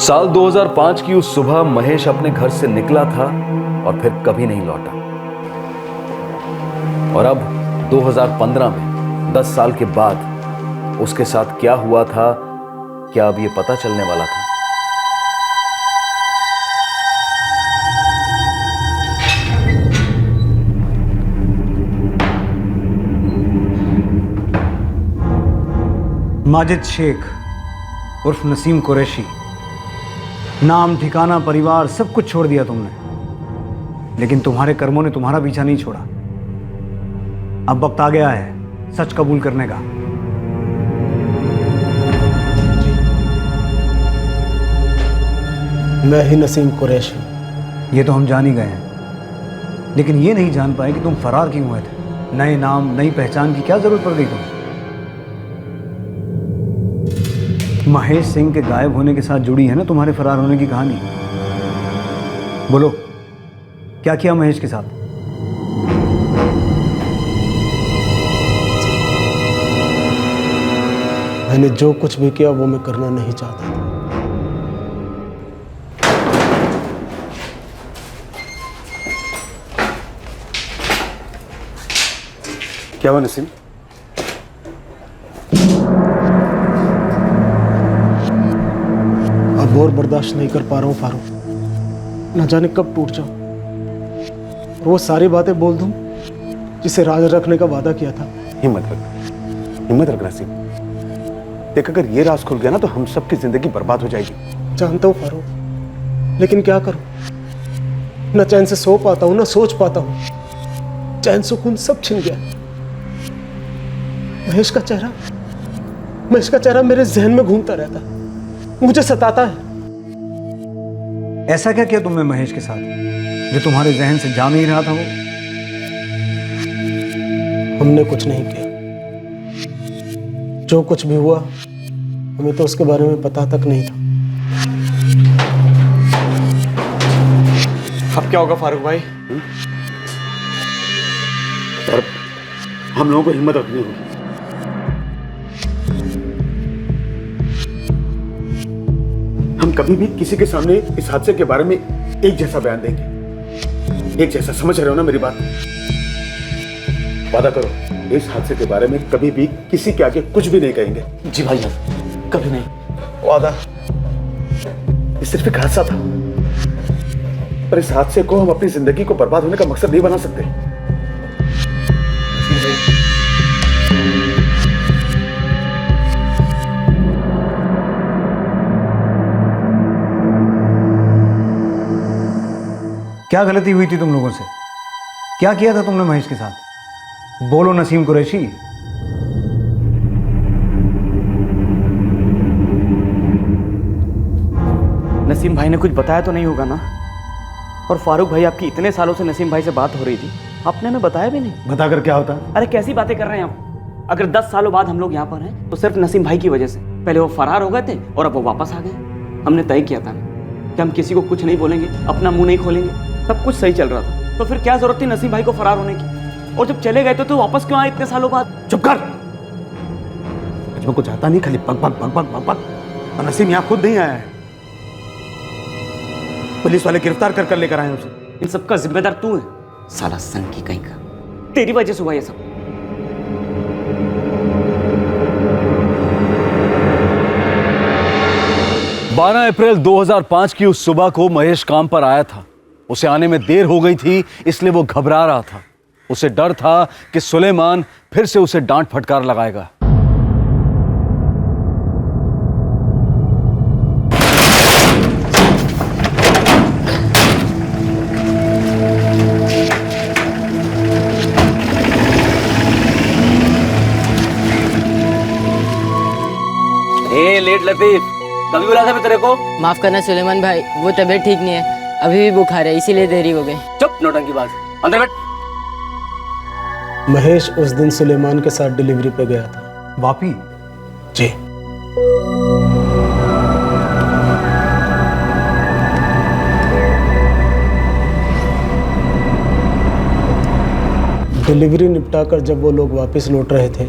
साल 2005 की उस सुबह महेश अपने घर से निकला था और फिर कभी नहीं लौटा। और अब 2015 में 10 साल के बाद उसके साथ क्या हुआ था, क्या अब ये पता चलने वाला था? माजिद शेख उर्फ नसीम कुरैशी, नाम ठिकाना परिवार सब कुछ छोड़ दिया तुमने, लेकिन तुम्हारे कर्मों ने तुम्हारा पीछा नहीं छोड़ा। अब वक्त आ गया है सच कबूल करने का। मैं ही नसीम कुरैशी। ये तो हम जान ही गए हैं, लेकिन ये नहीं जान पाए कि तुम फरार क्यों हुए थे। नए नाम नई पहचान की क्या जरूरत पड़ गई तुम्हें? महेश सिंह के गायब होने के साथ जुड़ी है ना तुम्हारे फरार होने की कहानी। बोलो, क्या किया महेश के साथ? मैंने जो कुछ भी किया वो मैं करना नहीं चाहता था। क्या हुआ नसीम? अब और बर्दाश्त नहीं कर पा रहा हूँ फारूक, न जाने कब टूट जाऊं और वो सारी बातें बोल दूं जिसे राज रखने का वादा किया था। हिम्मत रख, हिम्मत रख नसीम। देख, अगर ये राज खुल गया ना तो हम सबकी जिंदगी बर्बाद हो जाएगी। जानता हूँ फारूक, लेकिन क्या करूं? न चैन से सो पाता हूं, न सोच पाता हूं। चैन सुकून सब छिन गया। महेश का चेहरा मेरे जहन में घूमता रहता है, मुझे सताता है। ऐसा क्या किया तुमने महेश के साथ जो तुम्हारे जहन से जा नहीं रहा था? वो हमने कुछ नहीं किया। जो कुछ भी हुआ हमें तो उसके बारे में पता तक नहीं था। अब क्या होगा फारूक भाई? और हम लोगों को हिम्मत रखनी होगी। हम कभी भी किसी के सामने इस हादसे के बारे में एक जैसा बयान देंगे, एक जैसा। समझ रहे हो ना मेरी बात? वादा करो, इस हादसे के बारे में कभी भी किसी के आगे कुछ भी नहीं कहेंगे। जी भाई साहब, कभी नहीं। वादा। ये सिर्फ एक हादसा था, पर इस हादसे को हम अपनी जिंदगी को बर्बाद होने का मकसद नहीं बना सकते। क्या गलती हुई थी तुम लोगों से? क्या किया था तुमने महेश के साथ? बोलो नसीम कुरैशी। नसीम भाई ने कुछ बताया तो नहीं होगा ना? और फारूक भाई, आपकी इतने सालों से नसीम भाई से बात हो रही थी, आपने हमें बताया भी नहीं। बताकर क्या होता? अरे कैसी बातें कर रहे हैं आप? अगर 10 सालों बाद हम लोग यहाँ पर हैं तो सिर्फ नसीम भाई की वजह से। पहले वो फरार हो गए थे और अब वो वापस आ गए। हमने तय किया था कि हम किसी को कुछ नहीं बोलेंगे, अपना मुंह नहीं खोलेंगे, सब कुछ सही चल रहा था। तो फिर क्या जरूरत थी नसीम भाई को फरार होने की? और जब चले गए थे तो वापस क्यों आए इतने सालों बाद? चुप कर। अजमा कुछ आता नहीं, खाली पग पग पग पग पग पग। और नसीम यहाँ खुद नहीं आया है, पुलिस वाले गिरफ्तार कर लेकर आए उसे। इन सबका जिम्मेदार तू है, साला संग की कहीं का। तेरी वजह से हुआ ये सब। 12 अप्रैल 2005 की उस सुबह को महेश काम पर आया था। उसे आने में देर हो गई थी, इसलिए वो घबरा रहा था। उसे डर था कि सुलेमान फिर से उसे डांट फटकार लगाएगा। लेट लतीफ, कभी बुलाया था मैं तेरे को? माफ करना सुलेमान भाई, वो तबीयत ठीक नहीं है, अभी भी बुखार है, इसीलिए देरी हो गई। चुप नौटंकी बाज, अंदर बैठ। महेश उस दिन सुलेमान के साथ डिलीवरी पे गया था। वापी? जी। डिलीवरी निपटाकर जब वो लोग वापस लौट रहे थे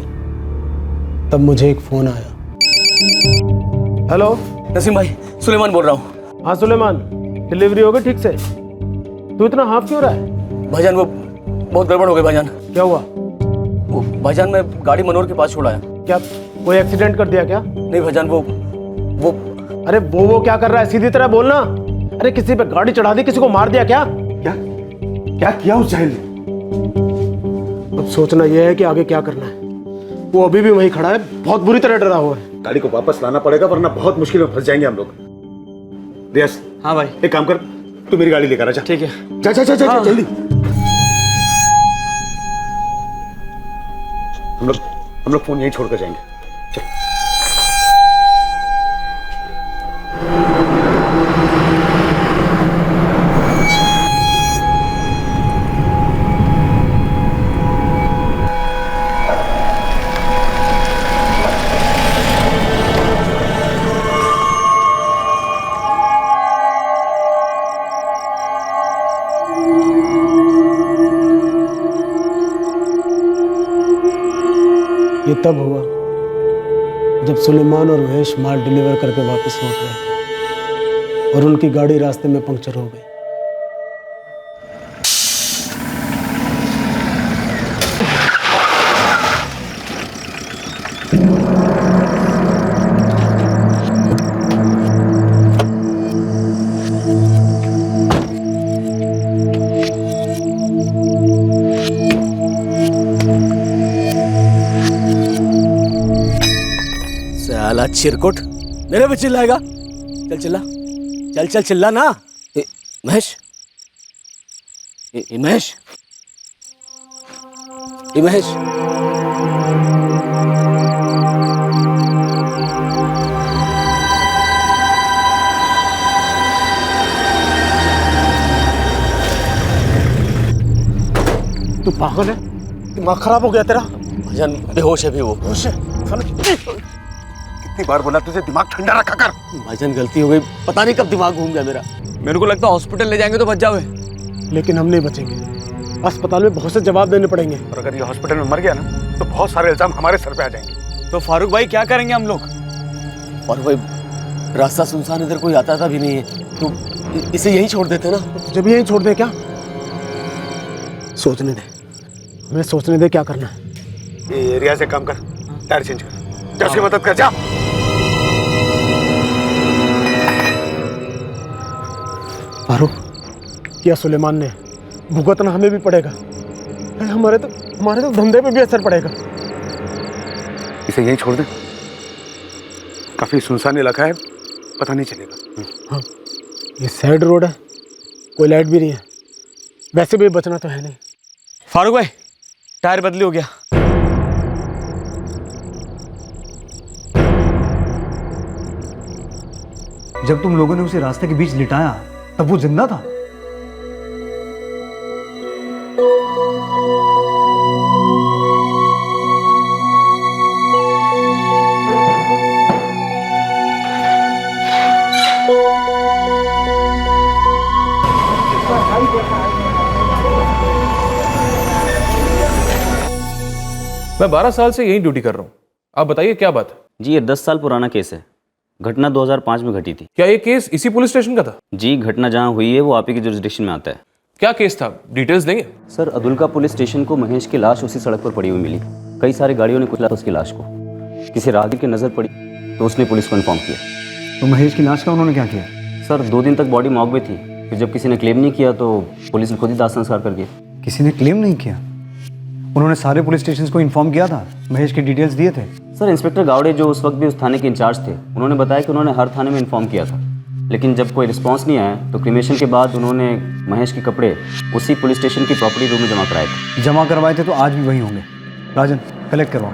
तब मुझे एक फोन आया। हेलो नसीम भाई, सुलेमान बोल रहा हूँ। हाँ सुलेमान, डिलीवरी हो गई ठीक से? तू इतना हाफ क्यों रहा है? भाईजान वो बहुत गड़बड़ हो गई भाईजान। क्या हुआ? वो भाईजान मैं गाड़ी मनोर के पास छोड़ा है। क्या कोई एक्सीडेंट कर दिया क्या? नहीं भाईजान, वो अरे वो क्या कर रहा है, सीधी तरह बोलना। अरे किसी पे गाड़ी चढ़ा दी, किसी को मार दिया क्या? क्या किया उस जाहिल ने? अब सोचना यह है कि आगे क्या करना है। वो अभी भी वहीं खड़ा है, बहुत बुरी तरह डरा हुआ है। गाड़ी को वापस लाना पड़ेगा वरना बहुत मुश्किल में फंस जाएंगे हम लोग। रियाज। हाँ भाई। एक काम कर, तू मेरी गाड़ी लेकर आ जा। ठीक है। जा जा जा जा जल्दी। हम लोग फोन यहीं छोड़कर जाएंगे। चल। ये तब हुआ जब सुलेमान और महेश माल डिलीवर करके वापस लौट रहे थे और उनकी गाड़ी रास्ते में पंक्चर हो गई। साला चिरकुट मेरे पे चिल्लाएगा? चल चिल्ला, चल चल चिल्ला ना। महेश, महेश, महेश, तू पागल है? दिमाग खराब हो गया तेरा? भाईजान बेहोश है भी वो। बेहोश है? कितनी बार बोला तुझे दिमाग ठंडा रखा कर। भाईजान गलती हो गई, पता नहीं कब दिमाग घूम गया मेरा। मेरे को लगता है हॉस्पिटल ले जाएंगे तो बच जाओगे। लेकिन हम नहीं बचेंगे, अस्पताल में बहुत से जवाब देने पड़ेंगे। और अगर ये हॉस्पिटल में मर गया ना तो बहुत सारे इल्जाम हमारे सर पे आ जाएंगे। तो फारूक भाई क्या करेंगे हम लोग? और भाई रास्ता सुनसान, इधर कोई आता था भी नहीं है, तो इसे यहीं छोड़ देते ना। जब यहीं छोड़ दे क्या? सोचने दे, हमें सोचने दे क्या करना है। ये एरिया से काम कर, टायर चेंज कर, जा उसकी मदद कर जा। फारूक, किया सुलेमान ने, भुगतना हमें भी पड़ेगा। हमारे तो धंधे पे भी असर पड़ेगा। इसे यहीं छोड़ दे, काफी सुनसान इलाका है, पता नहीं चलेगा। हाँ, ये साइड रोड है, कोई लाइट भी नहीं है, वैसे भी बचना तो है नहीं। फारूक भाई, टायर बदली हो गया। जब तुम लोगों ने उसे रास्ते के बीच लिटाया तब वो जिंदा था? मैं 12 साल से यही ड्यूटी कर रहा हूँ। आप बताइए क्या बात है? जी ये 10 साल पुराना केस है। घटना 2005 में घटी थी। क्या ये केस इसी पुलिस स्टेशन का था? जी घटना जहाँ हुई है वो आप ही के जुरिस्डिक्शन में आता है। क्या केस था, डिटेल्स देंगे? सर अदुल्का पुलिस स्टेशन को महेश की लाश उसी सड़क पर पड़ी हुई मिली। कई सारी गाड़ियों ने कुचला उसकी लाश को। किसी राहगीर की नज़र पड़ी तो उसने पुलिस को इन्फॉर्म किया। तो महेश की लाश का उन्होंने क्या किया? सर 2 दिन तक बॉडी मॉर्ग में थी। फिर जब किसी ने क्लेम नहीं किया तो पुलिस ने खुद ही दाह संस्कार कर दिया। किसी ने क्लेम नहीं किया? उन्होंने सारे पुलिस स्टेशन को इन्फॉर्म किया था, महेश के डिटेल्स दिए थे? सर इंस्पेक्टर गावड़े जो उस वक्त भी उस थाने के इंचार्ज थे, उन्होंने बताया कि उन्होंने हर थाने में इन्फॉर्म किया था, लेकिन जब कोई रिस्पांस नहीं आया तो क्रिमेशन के बाद उन्होंने महेश के कपड़े उसी पुलिस स्टेशन की प्रॉपर्टी रूम में जमा कराए थे। जमा करवाए थे तो आज भी वही होंगे। राजन कलेक्ट करवाओ।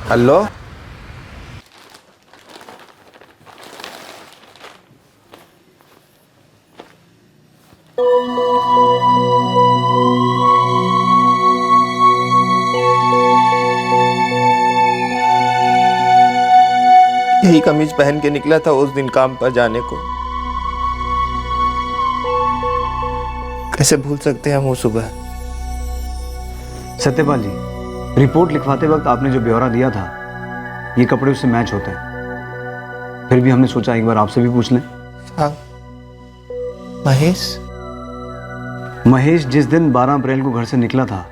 हेलो, यही कमीज पहन के निकला था उस दिन काम पर जाने को। कैसे भूल सकते हैं हम वो सुबह। सत्यपाल जी, रिपोर्ट लिखवाते वक्त आपने जो ब्यौरा दिया था ये कपड़े उससे मैच होते हैं। फिर भी हमने सोचा एक बार आपसे भी पूछ लें। हाँ, महेश जिस दिन 12 अप्रैल को घर से निकला था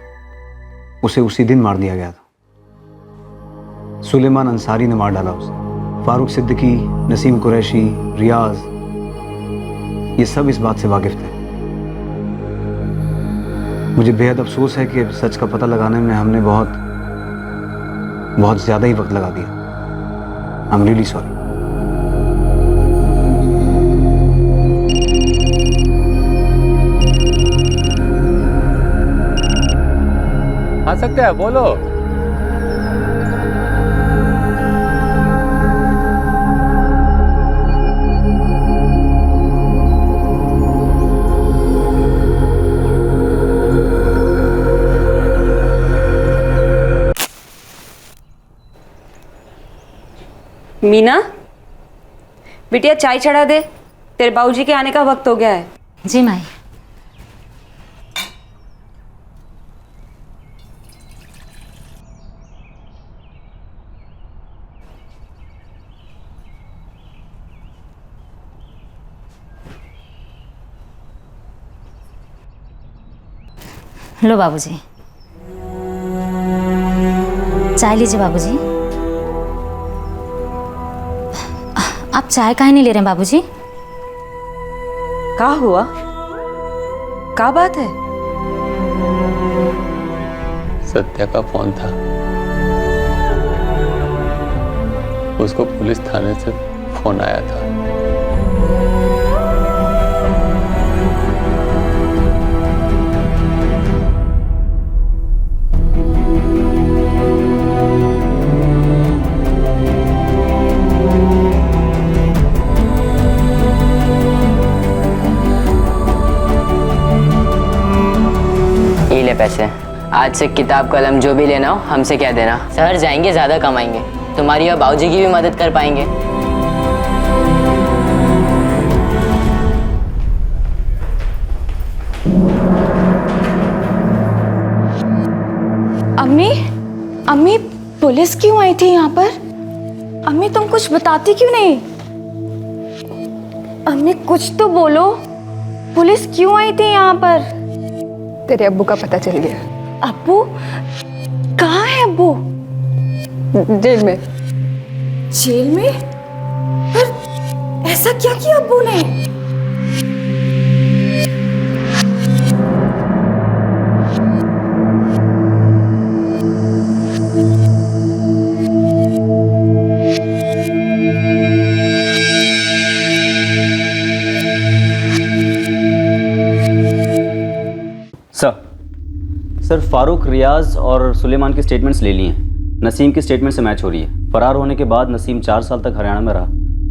उसे उसी दिन मार दिया गया था। सुलेमान अंसारी ने मार डाला उसे। फारूक सिद्दीकी, नसीम कुरैशी, रियाज, ये सब इस बात से वाकिफ थे। मुझे बेहद अफसोस है कि सच का पता लगाने में हमने बहुत ज़्यादा ही वक्त लगा दिया। I am really sorry. आ सकते हैं, बोलो। मीना, बिटिया चाय चढ़ा दे, तेरे बाबूजी के आने का वक्त हो गया है। जी माई। लो बाबूजी, चाय लीजिए बाबूजी। आप चाय काहे नहीं ले रहे हैं बाबूजी? क्या हुआ? क्या बात है? सत्या का फोन था, उसको पुलिस थाने से फोन आया था। पैसे, आज से किताब कलम जो भी लेना हो हमसे कह देना। शहर जाएंगे, ज़्यादा कमाएंगे, तुम्हारी और बाबूजी की भी मदद कर पाएंगे। अम्मी, अम्मी पुलिस क्यों आई थी यहाँ पर? अम्मी तुम कुछ बताती क्यों नहीं? अम्मी कुछ तो बोलो, पुलिस क्यों आई थी यहाँ पर? तेरे अब्बू का पता चल गया। अब्बू? कहाँ है अब्बू? जेल में। जेल में? पर ऐसा क्या किया अब्बू ने? सर फारूक, रियाज और सुलेमान की स्टेटमेंट्स ले ली हैं। नसीम की स्टेटमेंट से मैच हो रही है। फरार होने के बाद नसीम 4 साल तक हरियाणा में रहा,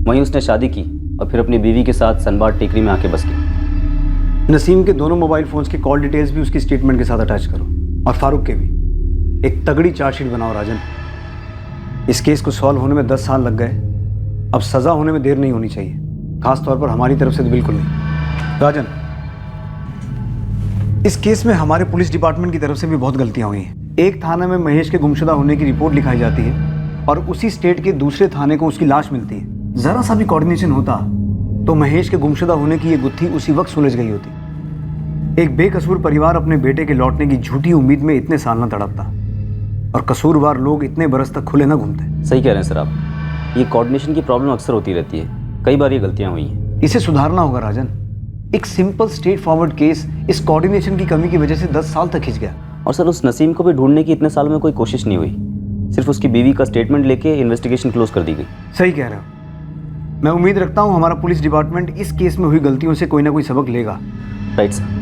वहीं उसने शादी की और फिर अपनी बीवी के साथ सनबाड़ टेकरी में आके बस गई। नसीम के दोनों मोबाइल फ़ोन्स की कॉल डिटेल्स भी उसकी स्टेटमेंट के साथ अटैच करो, और फारूक के भी। एक तगड़ी चार्जशीट बनाओ राजन। इस केस को सॉल्व होने में 10 साल लग गए, अब सज़ा होने में देर नहीं होनी चाहिए, खास तौर पर हमारी तरफ से तो बिल्कुल नहीं। राजन, इस केस में हमारे पुलिस डिपार्टमेंट की तरफ से भी बहुत गलतियां हुई हैं। एक थाने में महेश के गुमशुदा होने की रिपोर्ट लिखाई जाती है और उसी स्टेट के दूसरे थाने को उसकी लाश मिलती है। जरा सा भी कोऑर्डिनेशन होता तो महेश के गुमशुदा होने की ये गुत्थी उसी वक्त सुलझ गई होती। एक बेकसूर परिवार अपने बेटे के लौटने की झूठी उम्मीद में इतने साल न तड़पता, और कसूरवार लोग इतने बरस तक खुले न घूमते। सही कह रहे हैं सर आप। ये कोऑर्डिनेशन की प्रॉब्लम अक्सर होती रहती है, कई बार ये गलतियां हुई हैं। इसे सुधारना होगा राजन। एक सिंपल स्ट्रेट फॉरवर्ड केस इस कोऑर्डिनेशन की कमी की वजह से 10 साल तक खिंच गया। और सर उस नसीम को भी ढूंढने की इतने सालों में कोई कोशिश नहीं हुई, सिर्फ उसकी बीवी का स्टेटमेंट लेके इन्वेस्टिगेशन क्लोज कर दी गई। सही कह रहे हो। मैं उम्मीद रखता हूँ हमारा पुलिस डिपार्टमेंट इस केस में हुई गलतियों से कोई ना कोई सबक लेगा। Right sir.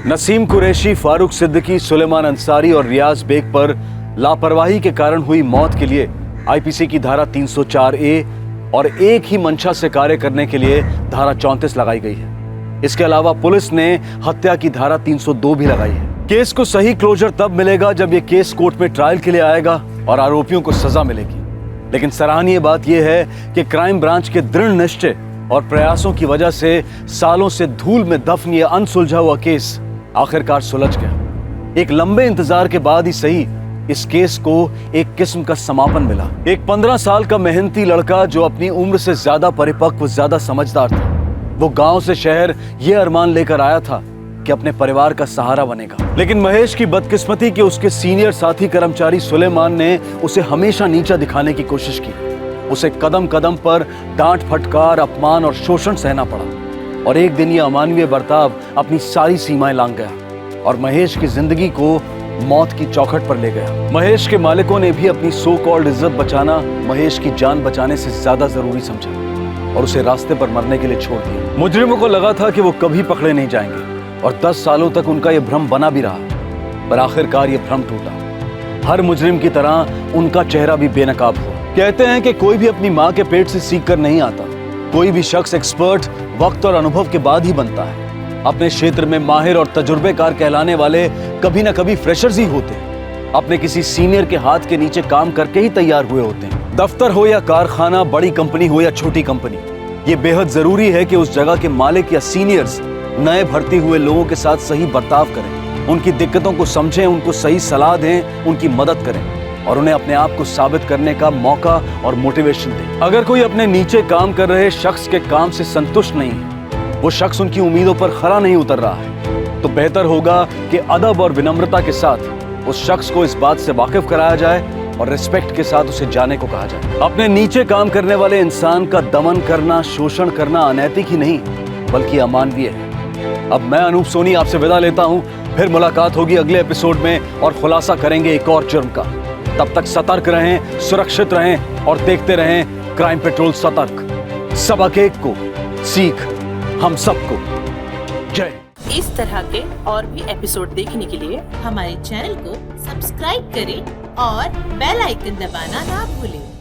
नसीम कुरैशी, फारूक सिद्दीकी, सुलेमान अंसारी और रियाज बेग पर लापरवाही के कारण हुई मौत के लिए आईपीसी की धारा 304A और एक ही मंशा से कार्य करने के लिए धारा 34 लगाई गई है। इसके अलावा पुलिस ने हत्या की धारा 302 भी लगाई है। केस को सही क्लोजर तब मिलेगा जब यह केस कोर्ट में ट्रायल के लिए आएगा और आरोपियों को सजा मिलेगी। लेकिन सराहनीय बात यह है कि क्राइम ब्रांच के दृढ़ निश्चय और प्रयासों की वजह से सालों से धूल में दफन यह अनसुलझा हुआ केस आखिरकार सुलझ गया। एक लंबे इंतजार के बाद ही सही इस केस को एक किस्म का समापन मिला। एक 15 साल का मेहनती लड़का जो अपनी उम्र से ज्यादा परिपक्व, ज्यादा समझदार था, वो गांव से शहर ये अरमान लेकर आया था कि अपने परिवार का सहारा बनेगा। लेकिन महेश की बदकिस्मती कि उसके सीनियर साथी कर्मचारी सुलेमान ने उसे हमेशा नीचा दिखाने की कोशिश की। उसे कदम कदम पर डांट फटकार, अपमान और शोषण सहना पड़ा, और एक दिन यह अमानवीय बर्ताव अपनी सारी सीमाएं लांघ गया और महेश की जिंदगी को मौत की चौखट पर ले गया। महेश के मालिकों ने भी अपनी सो कॉल्ड इज्जत बचाना महेश की जान बचाने से ज्यादा जरूरी समझा और उसे रास्ते पर मरने के लिए छोड़ दिया। मुजरिमों को लगा था कि वो कभी पकड़े नहीं जाएंगे और 10 सालों तक उनका यह भ्रम बना भी रहा, पर आखिरकार यह भ्रम टूटा। हर मुजरिम की तरह उनका चेहरा भी बेनकाब हुआ। कहते हैं कि कोई भी अपनी माँ के पेट से सीख कर नहीं आता, कोई भी शख्स एक्सपर्ट वक्त और अनुभव के बाद ही बनता है। अपने क्षेत्र में माहिर और तजुर्बेकार कहलाने वाले कभी ना कभी फ्रेशर्स ही होते हैं, अपने किसी सीनियर के हाथ के नीचे काम करके ही तैयार हुए होते हैं। दफ्तर हो या कारखाना, बड़ी कंपनी हो या छोटी कंपनी, ये बेहद जरूरी है कि उस जगह के मालिक या सीनियर्स नए भर्ती हुए लोगों के साथ सही बर्ताव करें, उनकी दिक्कतों को समझें, उनको सही सलाह दें, उनकी मदद करें और उन्हें अपने आप को साबित करने का मौका और मोटिवेशन दें। अगर कोई अपने नीचे काम कर रहे शख्स के काम से संतुष्ट नहीं है, वो शख्स उनकी उम्मीदों पर खरा नहीं उतर रहा है, तो बेहतर होगा कि अदब और विनम्रता के साथ उस शख्स को इस बात से वाकिफ कराया जाए और रिस्पेक्ट के साथ उसे जाने को कहा जाए। अपने नीचे काम करने वाले इंसान का दमन करना, शोषण करना अनैतिक ही नहीं बल्कि अमानवीय है। अब मैं अनूप सोनी आपसे विदा लेता हूँ, फिर मुलाकात होगी अगले एपिसोड में और खुलासा करेंगे एक और जुर्म का। तब तक सतर्क रहें, सुरक्षित रहें और देखते रहें क्राइम पेट्रोल सतर्क। सबक एक को सीख हम सबको। जय। इस तरह के और भी एपिसोड देखने के लिए हमारे चैनल को सब्सक्राइब करें और बेल आइकन दबाना ना भूलें।